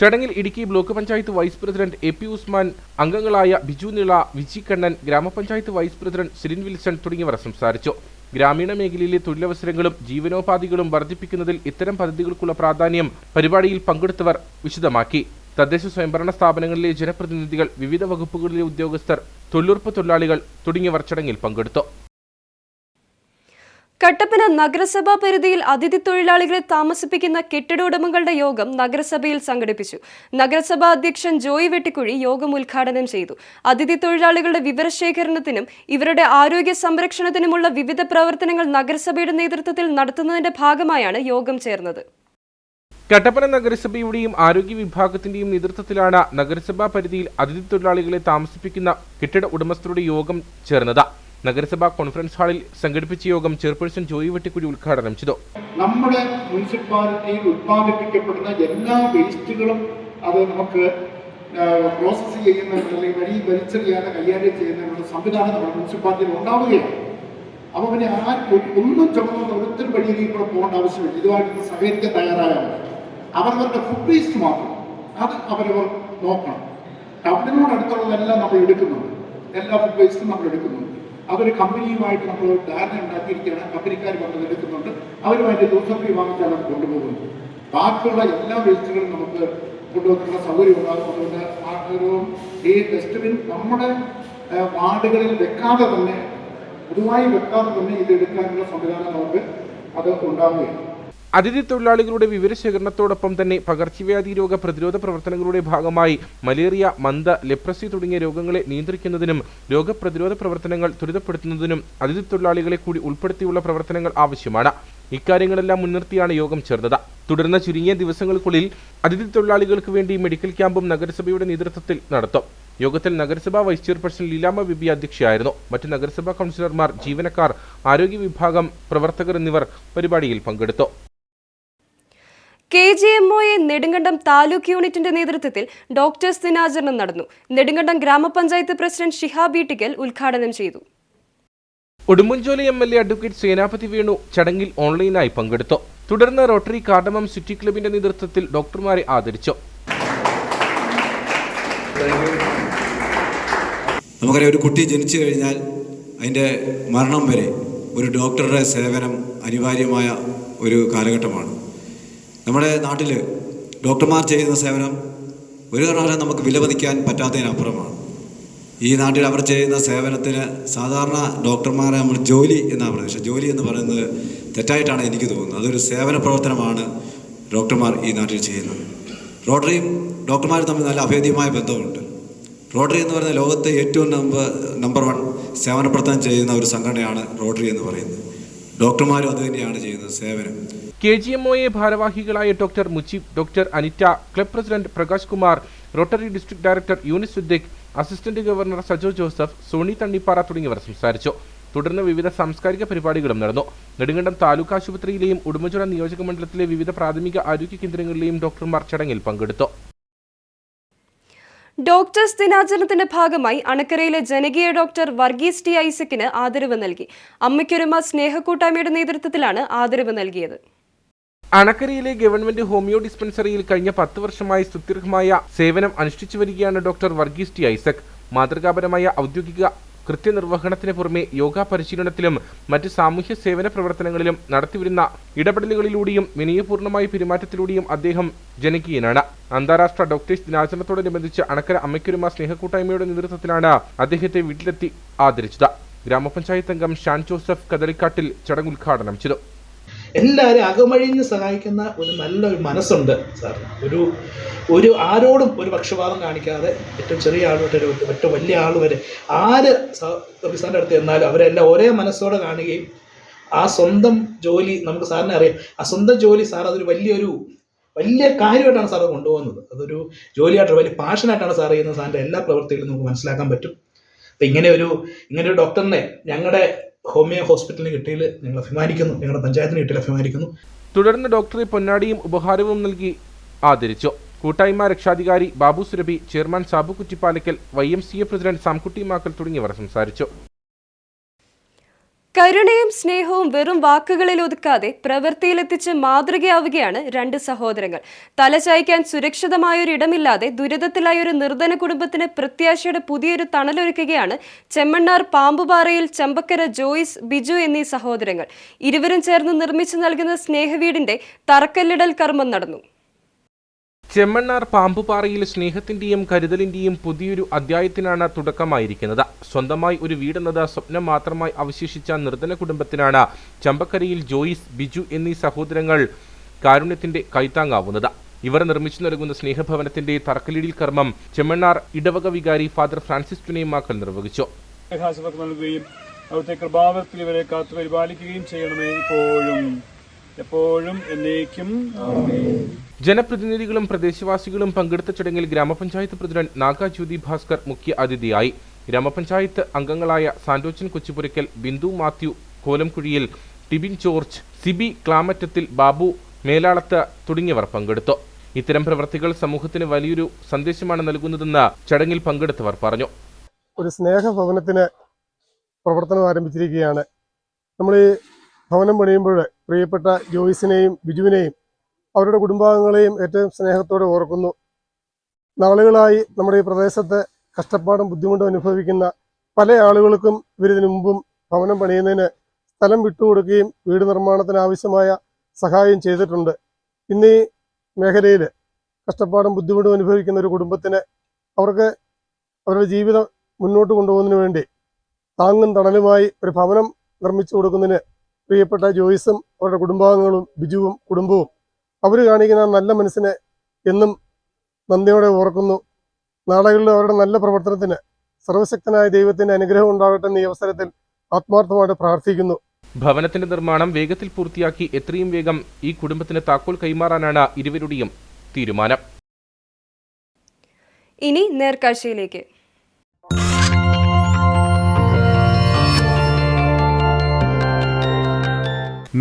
ചടങ്ങിൽ Idukki block panchayat vice president A P Usman, അംഗങ്ങളായ ബിജു നിള, വിജി കണ്ണൻ, ഗ്രാമപഞ്ചായത്ത് വൈസ് പ്രസിഡന്റ് സിലിൻ വിൽസൺ തുടങ്ങിയവർ സംസാരിച്ചു. ഗ്രാമീണ മേഖലയിലെ തൊഴിലവസരങ്ങളും ജീവനോപാധികളും വർദ്ധിപ്പിക്കുന്നതിൽ ഇത്തരം പദ്ധതികൾക്കുള്ള പ്രാധാന്യം പരിപാടിയിൽ പങ്കെടുത്തവർ വിശദമാക്കി. തദ്ദേശ സ്വയംഭരണ സ്ഥാപനങ്ങളിലെ ജനപ്രതിനിധികൾ, വിവിധ വകുപ്പുകളിലെ ഉദ്യോഗസ്ഥർ, തൊഴിലുറപ്പ് തൊഴിലാളികൾ തുടങ്ങിയവർ ചടങ്ങിൽ പങ്കെടുത്തു. കട്ടപ്പന നഗരസഭാ പരിധിയിൽ അതിഥി തൊഴിലാളികളെ താമസിപ്പിക്കുന്ന കെട്ടിട ഉടമകളുടെ യോഗം നഗരസഭയിൽ സംഘടിപ്പിച്ചു. നഗരസഭാ അധ്യക്ഷൻ ജോയി വെട്ടിക്കുഴി യോഗം ഉദ്ഘാടനം ചെയ്തു. അതിഥി തൊഴിലാളികളുടെ വിവരശേഖരണത്തിനും ഇവരുടെ ആരോഗ്യ സംരക്ഷണത്തിനുമുള്ള വിവിധ പ്രവർത്തനങ്ങൾ നഗരസഭയുടെ നേതൃത്വത്തിൽ നടത്തുന്നതിന്റെ ഭാഗമായാണ് യോഗം ചേർന്നത്. കട്ടപ്പന നഗരസഭയുടെയും ആരോഗ്യ വിഭാഗത്തിന്റെയും നേതൃത്വത്തിലാണ് നഗരസഭാ പരിധിയിൽ അതിഥി തൊഴിലാളികളെ താമസിപ്പിക്കുന്ന കെട്ടിട ഉടമസ്ഥരുടെ യോഗം ചേർന്നത്. നഗരസഭാ കോൺഫറൻസ് ഹാളിൽ സംഘടിപ്പിച്ച യോഗം ചെയർപേഴ്സൺ ജോയി വെട്ടിക്കുഴി ഉദ്ഘാടനം ചെയ്തു. നമ്മുടെ മുനിസിപ്പാലിറ്റിയിൽ ഉത്പാദിപ്പിക്കപ്പെടുന്ന എല്ലാ വേസ്റ്റുകളും അത് നമുക്ക് പ്രോസസ് ചെയ്യുന്നതിനുള്ള വലിച്ചെറിയാതെ കൈകാര്യം ചെയ്യുന്നതിനുള്ള സംവിധാനം നമ്മുടെ മുനിസിപ്പാലിറ്റിയിൽ ഉണ്ടാവുകയാണ്. അപ്പോൾ പിന്നെ ഒന്നും ചുമന്ന ഒരുത്തരും വഴിയിൽ കൂടെ പോകേണ്ട ആവശ്യമില്ല. ഇതുമായിട്ട് സഹകരിക്കാൻ തയ്യാറായാൽ അവരവരുടെ ഫുഡ് വേസ്റ്റ് മാത്രം അത് അവരവർ നോക്കണം. ടൗണിനോട് അടുത്തുള്ളതെല്ലാം നമ്മൾ എടുക്കുന്നുണ്ട്, എല്ലാ ഫുഡ് വേസ്റ്റും നമ്മൾ എടുക്കുന്നുണ്ട്. അതൊരു കമ്പനിയുമായിട്ട് നമ്മൾ ധാരണ ഉണ്ടാക്കിയിരിക്കുകയാണ്. കമ്പനിക്കാർ വന്നത് എടുക്കുന്നുണ്ട്, അവരുമായിട്ട് യൂസർഫീ വാങ്ങിച്ചാണ് കൊണ്ടുപോകുന്നത്. ബാക്കിയുള്ള എല്ലാ വേസ്റ്റുകളും നമുക്ക് കൊണ്ടുവന്നുള്ള സൗകര്യം ഉണ്ടാകും. അതുകൊണ്ട് ഈ ഡസ്റ്റ്ബിൻ നമ്മുടെ വാർഡുകളിൽ വെക്കാതെ തന്നെ, പൊതുവായി വെക്കാതെ തന്നെ ഇത് എടുക്കാനുള്ള സംവിധാനം നമുക്ക് അത് ഉണ്ടാവുകയാണ്. അതിഥി തൊഴിലാളികളുടെ വിവരശേഖരണത്തോടൊപ്പം തന്നെ പകർച്ചവ്യാധി രോഗ പ്രതിരോധ പ്രവർത്തനങ്ങളുടെ ഭാഗമായി മലേറിയ, മന്ത്, ലെപ്രസി തുടങ്ങിയ രോഗങ്ങളെ നിയന്ത്രിക്കുന്നതിനും രോഗപ്രതിരോധ പ്രവർത്തനങ്ങൾ ത്വരിതപ്പെടുത്തുന്നതിനും അതിഥി തൊഴിലാളികളെ കൂടി ഉൾപ്പെടുത്തിയുള്ള പ്രവർത്തനങ്ങൾ ആവശ്യമാണ്. ഇക്കാര്യങ്ങളെല്ലാം മുൻനിർത്തിയാണ് യോഗം ചേർന്നത്. തുടർന്ന് ചുരുങ്ങിയ ദിവസങ്ങൾക്കുള്ളിൽ അതിഥി തൊഴിലാളികൾക്ക് വേണ്ടി മെഡിക്കൽ ക്യാമ്പും നഗരസഭയുടെ നേതൃത്വത്തിൽ നടത്തും. യോഗത്തിൽ നഗരസഭാ വൈസ് ചെയർപേഴ്സൺ ലീലാമ്മ ബിബി അധ്യക്ഷയായിരുന്നു. മറ്റ് നഗരസഭാ കൗൺസിലർമാർ, ജീവനക്കാർ, ആരോഗ്യ വിഭാഗം പ്രവർത്തകർ എന്നിവർ പരിപാടിയിൽ പങ്കെടുത്തു. KGMOA നെടുങ്കണ്ടം താലൂക്ക് യൂണിറ്റിന്റെ നേതൃത്വത്തിൽ ഡോക്ടേഴ്സ് ദിനാചരണം നടന്നു. നെടുങ്കണ്ടം ഗ്രാമപഞ്ചായത്ത് പ്രസിഡന്റ് ഷിഹാബ് ഈട്ടിക്കൽ ഉദ്ഘാടനം ചെയ്തു. ഉടുമ്പൻചോല MLA അഡ്വക്കേറ്റ് സേനാപതി വേണു ചടങ്ങിൽ ഓൺലൈനായി പങ്കെടുത്തു. തുടർന്ന് റോട്ടറി കാർഡമം സിറ്റി ക്ലബിന്റെ നേതൃത്വത്തിൽ ഡോക്ടർമാരെ ആദരിച്ചു. നമുക്കറിയാം, ഒരു കുട്ടി ജനിച്ചു കഴിഞ്ഞാൽ അതിൻ്റെ മരണം വരെ ഒരു ഡോക്ടറുടെ സേവനം അനിവാര്യമായ ഒരു കാലഘട്ടമാണ്. നമ്മുടെ നാട്ടിൽ ഡോക്ടർമാർ ചെയ്യുന്ന സേവനം ഒരു കാരണവശാലും നമുക്ക് വിലമതിക്കാൻ പറ്റാത്തതിനപ്പുറമാണ്. ഈ നാട്ടിൽ അവർ ചെയ്യുന്ന സേവനത്തിന് സാധാരണ ഡോക്ടർമാരെ നമ്മൾ ജോലി എന്നാണ് പറയുന്നത്. പക്ഷേ ജോലി എന്ന് പറയുന്നത് തെറ്റായിട്ടാണ് എനിക്ക് തോന്നുന്നത്. അതൊരു സേവന പ്രവർത്തനമാണ് ഡോക്ടർമാർ ഈ നാട്ടിൽ ചെയ്യുന്നത്. റോട്ടറിയും ഡോക്ടർമാരും തമ്മിൽ നല്ല അഭേദ്യമായ ബന്ധമുണ്ട്. റോട്ടറി എന്ന് പറയുന്ന ലോകത്തെ ഏറ്റവും നമ്പർ 1 സേവന പ്രവർത്തനം ചെയ്യുന്ന ഒരു സംഘടനയാണ് റോട്ടറി എന്ന് പറയുന്നത്. ഡോക്ടർമാരും അതുതന്നെയാണ് ചെയ്യുന്നത്, സേവനം. KGMOA ഭാരവാഹികളായ doctor Mujeeb, doctor Anitta, club president Prakash Kumar, Rotary district director Yunis Siddique, assistant governor Sajo Joseph, Sony Thannippara തുടങ്ങിയവർ സംസാരിച്ചു. തുടർന്ന് വിവിധ സാംസ്കാരിക പരിപാടികളും നടന്നു. നെടുങ്കണ്ടം താലൂക്ക് ആശുപത്രിയിലെയും ഉടുമ്പൻചോല നിയോജക മണ്ഡലത്തിലെ വിവിധ പ്രാഥമിക ആരോഗ്യ കേന്ദ്രങ്ങളിലെയും ഡോക്ടർമാർ ചടങ്ങിൽ പങ്കെടുത്തു. ഡോക്ടേഴ്സ് ദിനാചരണത്തിന്റെ ഭാഗമായി അണക്കരയിലെ ജനകീയ ഡോക്ടർ വർഗീസ് ടി ഐസക്കിന് ആദരവ് നൽകി. അമ്മയ്ക്കൊരുമ സ്നേഹക്കൂട്ടായ്മയുടെ നേതൃത്വത്തിലാണ് ആദരവ് നൽകിയത്. അണക്കരയിലെ ഗവൺമെന്റ് ഹോമിയോ ഡിസ്പെൻസറിയിൽ കഴിഞ്ഞ 10 വർഷമായി സുദീർഘമായ സേവനം അനുഷ്ഠിച്ചു വരികയാണ് ഡോക്ടർ വർഗീസ് ടി ഐസക്. മാതൃകാപരമായ ഔദ്യോഗിക കൃത്യനിർവഹണത്തിന് പുറമെ യോഗ പരിശീലനത്തിലും മറ്റ് സാമൂഹ്യ സേവന പ്രവർത്തനങ്ങളിലും നടത്തിവരുന്ന ഇടപെടലുകളിലൂടെയും വിനയപൂർണമായ പെരുമാറ്റത്തിലൂടെയും അദ്ദേഹം ജനകീയനാണ്. അന്താരാഷ്ട്ര ഡോക്ടേഴ്സ് ദിനാചരണത്തോടനുബന്ധിച്ച് അണക്കര അമ്മയ്ക്കൊരുമ സ്നേഹക്കൂട്ടായ്മയുടെ നേതൃത്വത്തിലാണ് അദ്ദേഹത്തെ വീട്ടിലെത്തി ആദരിച്ചത്. ഗ്രാമപഞ്ചായത്ത് അംഗം ഷാൻ ജോസഫ് കദളിക്കാട്ടിൽ ചടങ്ങ് ഉദ്ഘാടനം ചെയ്തു. എല്ലാവരും അകമഴിഞ്ഞ് സഹായിക്കുന്ന ഒരു നല്ലൊരു മനസ്സുണ്ട് സാറിന്. ഒരു ആരോടും ഒരു പക്ഷപാതം കാണിക്കാതെ ഏറ്റവും ചെറിയ ആൾ തൊട്ട് ഏറ്റവും വലിയ ആൾ വരെ ആര് ഓഫീസറിൻ്റെ അടുത്ത് ചെന്നാലും അവരെല്ലാം ഒരേ മനസ്സോടെ കാണുകയും ആ സ്വന്തം ജോലി നമുക്ക് സാറിനെ അറിയാം, ആ സ്വന്തം ജോലി സാർ അതൊരു വലിയ കാര്യമായിട്ടാണ് സാർ കൊണ്ടുപോകുന്നത്. അതൊരു ജോലിയായിട്ടൊരു വലിയ പാഷനായിട്ടാണ് സാർ ചെയ്യുന്നത്. സാറിൻ്റെ എല്ലാ പ്രവൃത്തികളും നമുക്ക് മനസ്സിലാക്കാൻ പറ്റും. അപ്പം ഇങ്ങനെ ഒരു ഡോക്ടറിനെ ഞങ്ങളുടെ ഹോമിയോ ഹോസ്പിറ്റലിന് കിട്ടിയിൽ ഞങ്ങൾ അഭിമാനിക്കുന്നു, ഞങ്ങളുടെ പഞ്ചായത്തിന് കിട്ടിയിൽ അഭിമാനിക്കുന്നു. തുടർന്ന് ഡോക്ടറെ പൊന്നാടിയും ഉപഹാരവും നൽകി ആദരിച്ചു. കൂട്ടായ്മ രക്ഷാധികാരി Babu Surabhi, chairman Sabu Kuttippalakkal, YMCA president Samkutty Makkal തുടങ്ങിയവർ സംസാരിച്ചു. കരുണയും സ്നേഹവും വെറും വാക്കുകളിൽ ഒതുക്കാതെ പ്രവൃത്തിയിലെത്തിച്ച് മാതൃകയാവുകയാണ് രണ്ട് സഹോദരങ്ങൾ. തലചായ്ക്കാൻ സുരക്ഷിതമായൊരിടമില്ലാതെ ദുരിതത്തിലായ ഒരു നിർധന കുടുംബത്തിന് പ്രത്യാശയുടെ പുതിയൊരു തണലൊരുക്കുകയാണ് ചെമ്മണ്ണാർ പാമ്പുപാറയിൽ ചമ്പക്കര ജോയ്സ്, ബിജു എന്നീ സഹോദരങ്ങൾ. ഇരുവരും ചേർന്ന് നിർമ്മിച്ചു നൽകുന്ന സ്നേഹവീടിന്റെ തറക്കല്ലിടൽ കർമ്മം നടന്നു. ചെമ്മണ്ണാർ പാമ്പുപാറയിൽ സ്നേഹത്തിന്റെയും കരുതലിന്റെയും പുതിയൊരു അധ്യായത്തിനാണ് തുടക്കമായിരിക്കുന്നത്. സ്വന്തമായി ഒരു വീടെന്നത് സ്വപ്നം മാത്രമായി അവശേഷിച്ച നിർധന കുടുംബത്തിനാണ് ചമ്പക്കരയിൽ ജോയ്സ്, ബിജു എന്നീ സഹോദരങ്ങൾ കാരുണ്യത്തിന്റെ കൈത്താങ്ങാവുന്നത്. ഇവർ നിർമ്മിച്ചു നൽകുന്ന സ്നേഹഭവനത്തിന്റെ തറക്കല്ലിടൽ കർമ്മം ചെമ്മണ്ണാർ ഇടവക വികാരി ഫാദർ ഫ്രാൻസിസ് തുനൈമാക്കൽ നിർവഹിച്ചു. അവിടുത്തെ കൃപാവത്തിൽ ഇവരെ കാത്തു പരിപാലിക്കുകയും ചെയ്യണമേ, ഇപ്പോഴും എപ്പോഴും എന്നേക്കും. ജനപ്രതിനിധികളും പ്രദേശവാസികളും പങ്കെടുത്ത ചടങ്ങിൽ ഗ്രാമപഞ്ചായത്ത് പ്രസിഡന്റ് നാഗാജ്യോതി ഭാസ്കർ മുഖ്യ അതിഥിയായി. ഗ്രാമപഞ്ചായത്ത് അംഗങ്ങളായ സാന്റോച്ചൻ കൊച്ചുപുരയ്ക്കൽ, ബിന്ദു മാത്യു കോലംകുഴിയിൽ, ടിബിൻ ജോർജ്, സിബി ക്ലാമറ്റത്തിൽ, ബാബു മേലാളത്ത് തുടങ്ങിയവർ പങ്കെടുത്തു. ഇത്തരം പ്രവൃത്തികൾ സമൂഹത്തിന് വലിയൊരു സന്ദേശമാണ് നൽകുന്നതെന്ന് ചടങ്ങിൽ പങ്കെടുത്തവർ പറഞ്ഞു. ഒരു സ്നേഹഭവനത്തിന് പ്രവർത്തനം ആരംഭിച്ചിരിക്കുകയാണ്. നമ്മൾ ഈ ഭവനം പണിയുമ്പോൾ പ്രിയപ്പെട്ട ജോയ്സിനെയും ബിജുവിനെയും അവരുടെ കുടുംബാംഗങ്ങളെയും ഏറ്റവും സ്നേഹത്തോടെ ഓർക്കുന്നു. നാളുകളായി നമ്മുടെ ഈ പ്രദേശത്ത് കഷ്ടപ്പാടും ബുദ്ധിമുട്ടും അനുഭവിക്കുന്ന പല ആളുകൾക്കും ഇവരിതിനു മുമ്പും ഭവനം പണിയുന്നതിന് സ്ഥലം വിട്ടുകൊടുക്കുകയും വീട് നിർമ്മാണത്തിന് ആവശ്യമായ സഹായം ചെയ്തിട്ടുണ്ട്. ഇന്ന് ഈ മേഖലയിൽ കഷ്ടപ്പാടും ബുദ്ധിമുട്ടും അനുഭവിക്കുന്ന ഒരു കുടുംബത്തിന് അവർക്ക് അവരുടെ ജീവിതം മുന്നോട്ട് കൊണ്ടുപോകുന്നതിന് വേണ്ടി താങ്ങും തണലുമായി ഒരു ഭവനം നിർമ്മിച്ചു കൊടുക്കുന്നതിന് പ്രിയപ്പെട്ട ജോയ്സും അവരുടെ കുടുംബാംഗങ്ങളും ബിജുവും കുടുംബവും അവർ കാണിക്കുന്ന നല്ല മനസ്സിനെ എന്നും നന്ദിയോടെ ഓർക്കുന്നു. നാളുകളിൽ അവരുടെ നല്ല പ്രവർത്തനത്തിന് സർവശക്തനായ ദൈവത്തിന്റെ അനുഗ്രഹം ഉണ്ടാകട്ടെ എന്ന ഈ അവസരത്തിൽ ആത്മാർത്ഥമായിട്ട് പ്രാർത്ഥിക്കുന്നു. ഭവനത്തിന്റെ നിർമ്മാണം വേഗത്തിൽ പൂർത്തിയാക്കി എത്രയും വേഗം ഈ കുടുംബത്തിന് താക്കോൽ കൈമാറാനാണ് ഇരുവരുടെയും തീരുമാനം. ഇനി നേർക്കാഴ്ചയിലേക്ക്.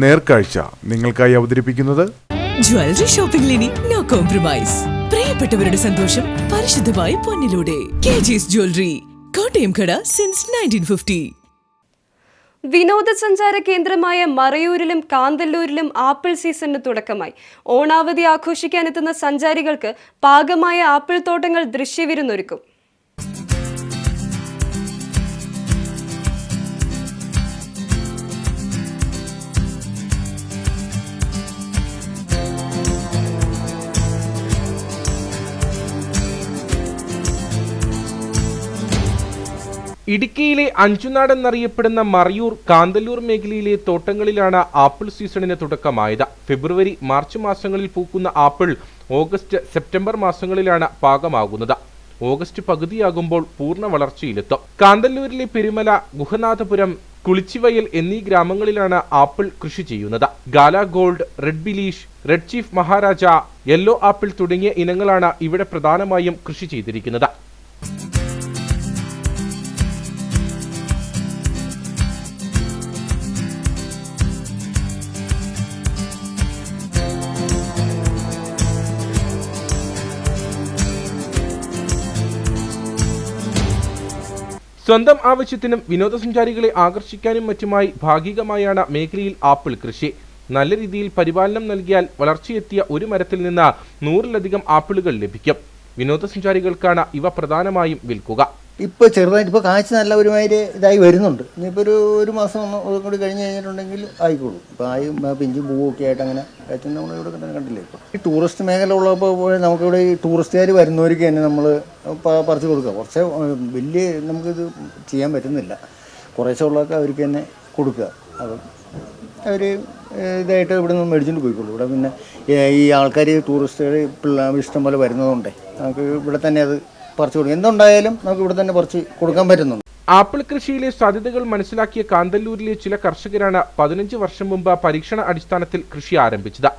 നേർക്കാഴ്ച നിങ്ങൾക്കായി അവതരിപ്പിക്കുന്നത് ജ്വല്ലറി ഷോപ്പിംഗിൽ ഇനി നോ കോംപ്രമൈസ്. പ്രിയപ്പെട്ടവരുടെ സന്തോഷം പരിശുദ്ധമായി പൊന്നിലൂടെ. KG's ജ്വല്ലറി, കോട്ടയം കട സിൻസ് 1950. വിനോദസഞ്ചാര കേന്ദ്രമായ മറയൂരിലും കാന്തല്ലൂരിലും ആപ്പിൾ സീസണിന് തുടക്കമായി. ഓണാവധി ആഘോഷിക്കാനെത്തുന്ന സഞ്ചാരികൾക്ക് പാകമായ ആപ്പിൾ തോട്ടങ്ങൾ ദൃശ്യവിരുന്നൊരുക്കും. ഇടുക്കിയിലെ അഞ്ചുനാട് എന്നറിയപ്പെടുന്ന മറയൂർ, കാന്തല്ലൂർ മേഖലയിലെ തോട്ടങ്ങളിലാണ് ആപ്പിൾ സീസണിന് തുടക്കമായത്. ഫെബ്രുവരി, മാർച്ച് മാസങ്ങളിൽ പൂക്കുന്ന ആപ്പിൾ ഓഗസ്റ്റ്, സെപ്റ്റംബർ മാസങ്ങളിലാണ് പാകമാകുന്നത്. ഓഗസ്റ്റ് പകുതിയാകുമ്പോൾ പൂർണ്ണ വളർച്ചയിലെത്തും. കാന്തല്ലൂരിലെ പെരുമല, ഗുഹനാഥപുരം, കുളിച്ചിവയൽ എന്നീ ഗ്രാമങ്ങളിലാണ് ആപ്പിൾ കൃഷി ചെയ്യുന്നത്. ഗാല ഗോൾഡ്, റെഡ് ബിലീഷ്, Red Chief Maharaja, yellow apple തുടങ്ങിയ ഇനങ്ങളാണ് ഇവിടെ പ്രധാനമായും കൃഷി ചെയ്തിരിക്കുന്നത്. സ്വന്തം ആവശ്യത്തിനും വിനോദസഞ്ചാരികളെ ആകർഷിക്കാനും മറ്റുമായി ഭാഗികമായാണ് മേഖലയിൽ ആപ്പിൾ കൃഷി. നല്ല രീതിയിൽ പരിപാലനം നൽകിയാൽ വളർച്ചയെത്തിയ ഒരു മരത്തിൽ നിന്ന് 100-ലധികം ആപ്പിളുകൾ ലഭിക്കും. വിനോദസഞ്ചാരികൾക്കാണ് ഇവ പ്രധാനമായും വിൽക്കുക. ഇപ്പോൾ ചെറുതായിട്ട് ഇപ്പോൾ കാഴ്ച നല്ല ഒരുമാതിരി ഇതായി വരുന്നുണ്ട്. ഇനിയിപ്പോൾ ഒരു മാസം കൂടി കഴിഞ്ഞ് കഴിഞ്ഞിട്ടുണ്ടെങ്കിൽ ആയിക്കോളൂ. ഇപ്പോൾ ആയും പിഞ്ചും പൂവൊക്കെ ആയിട്ട് അങ്ങനെ കാഴ്ച നമ്മളിവിടെ തന്നെ കണ്ടില്ലേ. ഇപ്പോൾ ഈ ടൂറിസ്റ്റ് മേഖല ഉള്ളപ്പോൾ നമുക്കിവിടെ ഈ ടൂറിസ്റ്റുകാർ വരുന്നവർക്ക് തന്നെ നമ്മൾ പറിച്ചു കൊടുക്കുക. കുറച്ച് വലിയ നമുക്കിത് ചെയ്യാൻ പറ്റുന്നില്ല. കുറേശ്ശെ ഉള്ളതൊക്കെ അവർക്ക് തന്നെ കൊടുക്കുക. അപ്പം അവർ ഇതായിട്ട് ഇവിടെ നിന്ന് മേടിച്ചുകൊണ്ട് പോയിക്കോളൂ. ഇവിടെ പിന്നെ ഈ ആൾക്കാർ ടൂറിസ്റ്റുകാർ ഇഷ്ടം പോലെ വരുന്നതുകൊണ്ടേ നമുക്ക് ഇവിടെ തന്നെ അത് പറിച്ചു കൊടുക്കും. എന്തുണ്ടായാലും നമുക്ക് ഇവിടെ തന്നെ പറിച്ച് കൊടുക്കാൻ പറ്റുന്നുണ്ട്. ആപ്പിൾ കൃഷിയിലെ സാധ്യതകൾ മനസ്സിലാക്കിയ കാന്തല്ലൂരിലെ ചില കർഷകരാണ് 15 വർഷം മുമ്പ് പരീക്ഷണ അടിസ്ഥാനത്തിൽ കൃഷി ആരംഭിച്ചത്.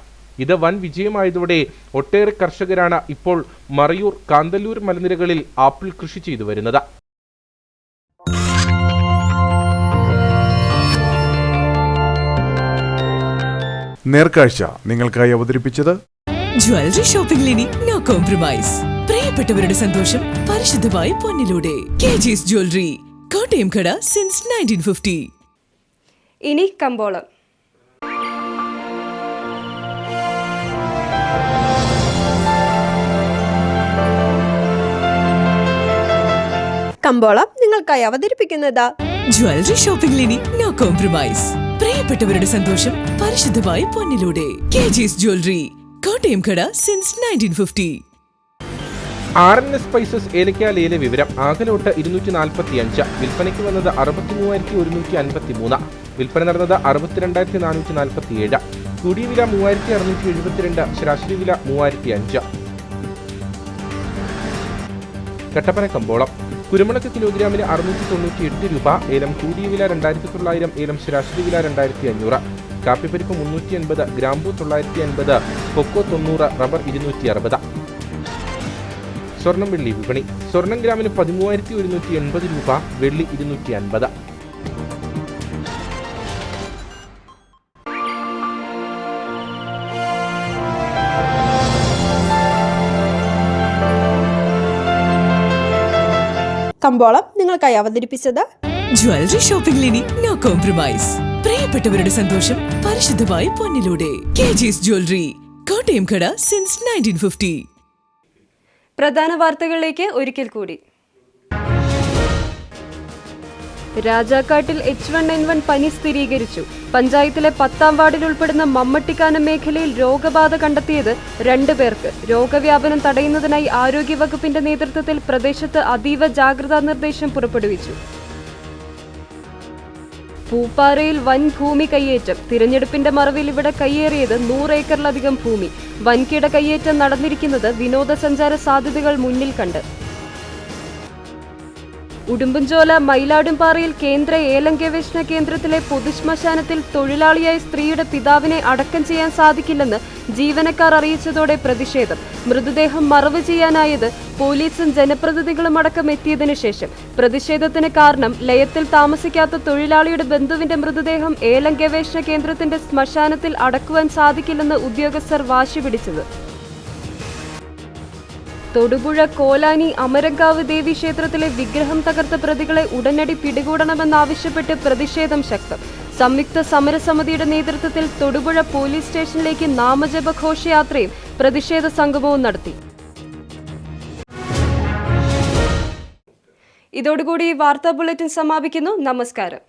ഇത് വൻ വിജയമായതോടെ ഒട്ടേറെ കർഷകരാണ് ഇപ്പോൾ മറയൂർ, കാന്തല്ലൂർ മലനിരകളിൽ ആപ്പിൾ കൃഷി ചെയ്തു വരുന്നത്. നേർക്കാഴ്ച നിങ്ങൾക്കായി അവതരിപ്പിച്ചത് ജ്വല്ലറി ഷോപ്പിംഗിൽ ഇനി നോ കോംപ്രമൈസ്. പ്രിയപ്പെട്ടവരുടെ സന്തോഷം പരിശുദ്ധമായി പൊന്നിലൂടെ. KG's ജ്വല്ലറി, കോട്ടയം കട സിൻസ് 1950. ഇനി കമ്പോളം. കമ്പോളം നിങ്ങൾക്കായി അവതരിപ്പിക്കുന്നത് ജ്വല്ലറി ഷോപ്പിംഗിൽ ഇനി നോ കോംപ്രമൈസ്. പ്രിയപ്പെട്ടവരുടെ സന്തോഷം പരിശുദ്ധമായി പൊന്നിലൂടെ. KG's ജ്വല്ലറി, കോട്ടയം കട സിൻസ് 1950. RNS സ്പൈസസ് ഏലക്ക ലേല വിവരം. ആകലോട്ട് 245, വിൽപ്പനയ്ക്ക് വന്നത് 63,153, വിൽപ്പന നടന്നത് 62,447, കൂടിയ വില 3,672, ശരാശരി വില 3,005. കട്ടപ്പന കമ്പോളം. കുരുമുളക് കിലോഗ്രാമിന് 698 രൂപ, ഏലം കൂടിയ വില 2,900, ഏലം ശരാശരി വില 2,500, കാപ്പിപ്പരിപ്പ് 380, ഗ്രാമ്പൂ 950, കൊക്കോ 90, റബ്ബർ 260. സ്വർണം വെള്ളി വിപണി. സ്വർണം ഗ്രാമിന് 13,180 രൂപ, വെള്ളി 250. കമ്പോളം നിങ്ങൾക്കായി അവതരിപ്പിച്ചത് ജ്വല്ലറി ഷോപ്പിംഗിൽ ഇനി നോ കോംപ്രമൈസ്. പ്രിയപ്പെട്ടവരുടെ സന്തോഷം പരിശുദ്ധമായി പൊന്നിലൂടെ. KG's ജ്വല്ലറി, കോട്ടയം കട സിൻസ് 1950. പ്രധാന വാർത്തകളിലേക്ക് ഒരിക്കൽ കൂടി. രാജാക്കാട്ടിൽ H1N1 പനി സ്ഥിരീകരിച്ചു. പഞ്ചായത്തിലെ 10ാം വാർഡിൽ ഉൾപ്പെടുന്ന മമ്മട്ടിക്കാനം മേഖലയിൽ രോഗബാധ കണ്ടെത്തിയത് 2 പേർക്ക്. രോഗവ്യാപനം തടയുന്നതിനായി ആരോഗ്യവകുപ്പിന്റെ നേതൃത്വത്തിൽ പ്രദേശത്ത് അതീവ ജാഗ്രതാ നിർദ്ദേശം പുറപ്പെടുവിച്ചു. പൂപ്പാറയിൽ വൻ ഭൂമി കയ്യേറ്റം. തിരഞ്ഞെടുപ്പിന്റെ മറവിൽ ഇവിടെ കയ്യേറിയത് 100 ഏക്കറിലധികം ഭൂമി. വൻകിട കയ്യേറ്റം നടന്നിരിക്കുന്നത് വിനോദസഞ്ചാര സാധ്യതകൾ മുന്നിൽ കണ്ട്. ഉടുമ്പൻചോല മയിലാടുംപാറയിൽ കേന്ദ്ര ഏലം ഗവേഷണ കേന്ദ്രത്തിലെ പൊതുശ്മശാനത്തിൽ തൊഴിലാളിയായ സ്ത്രീയുടെ പിതാവിനെ അടക്കം ചെയ്യാൻ സാധിക്കില്ലെന്ന് ജീവനക്കാർ അറിയിച്ചതോടെ പ്രതിഷേധം. മൃതദേഹം മറവ് ചെയ്യാനായത് പോലീസും ജനപ്രതിനിധികളും അടക്കം എത്തിയതിനു ശേഷം. പ്രതിഷേധത്തിന് കാരണം ലയത്തിൽ താമസിക്കാത്ത തൊഴിലാളിയുടെ ബന്ധുവിന്റെ മൃതദേഹം ഏലം ഗവേഷണ കേന്ദ്രത്തിന്റെ ശ്മശാനത്തിൽ അടക്കുവാൻ സാധിക്കില്ലെന്ന് ഉദ്യോഗസ്ഥർ വാശി പിടിച്ചത്. തൊടുപുഴ കോലാനി അമരങ്കാവ് ദേവി ക്ഷേത്രത്തിലെ വിഗ്രഹം തകർത്ത പ്രതികളെ ഉടനടി പിടികൂടണമെന്നാവശ്യപ്പെട്ട് പ്രതിഷേധം ശക്തം. സംയുക്ത സമരസമിതിയുടെ നേതൃത്വത്തിൽ തൊടുപുഴ പോലീസ് സ്റ്റേഷനിലേക്ക് നാമജപ ഘോഷയാത്രയും പ്രതിഷേധ സംഗമവും നടത്തി. ഇതോടുകൂടി വാർത്താ ബുള്ളറ്റിൻ സമാപിക്കുന്നു. നമസ്കാരം.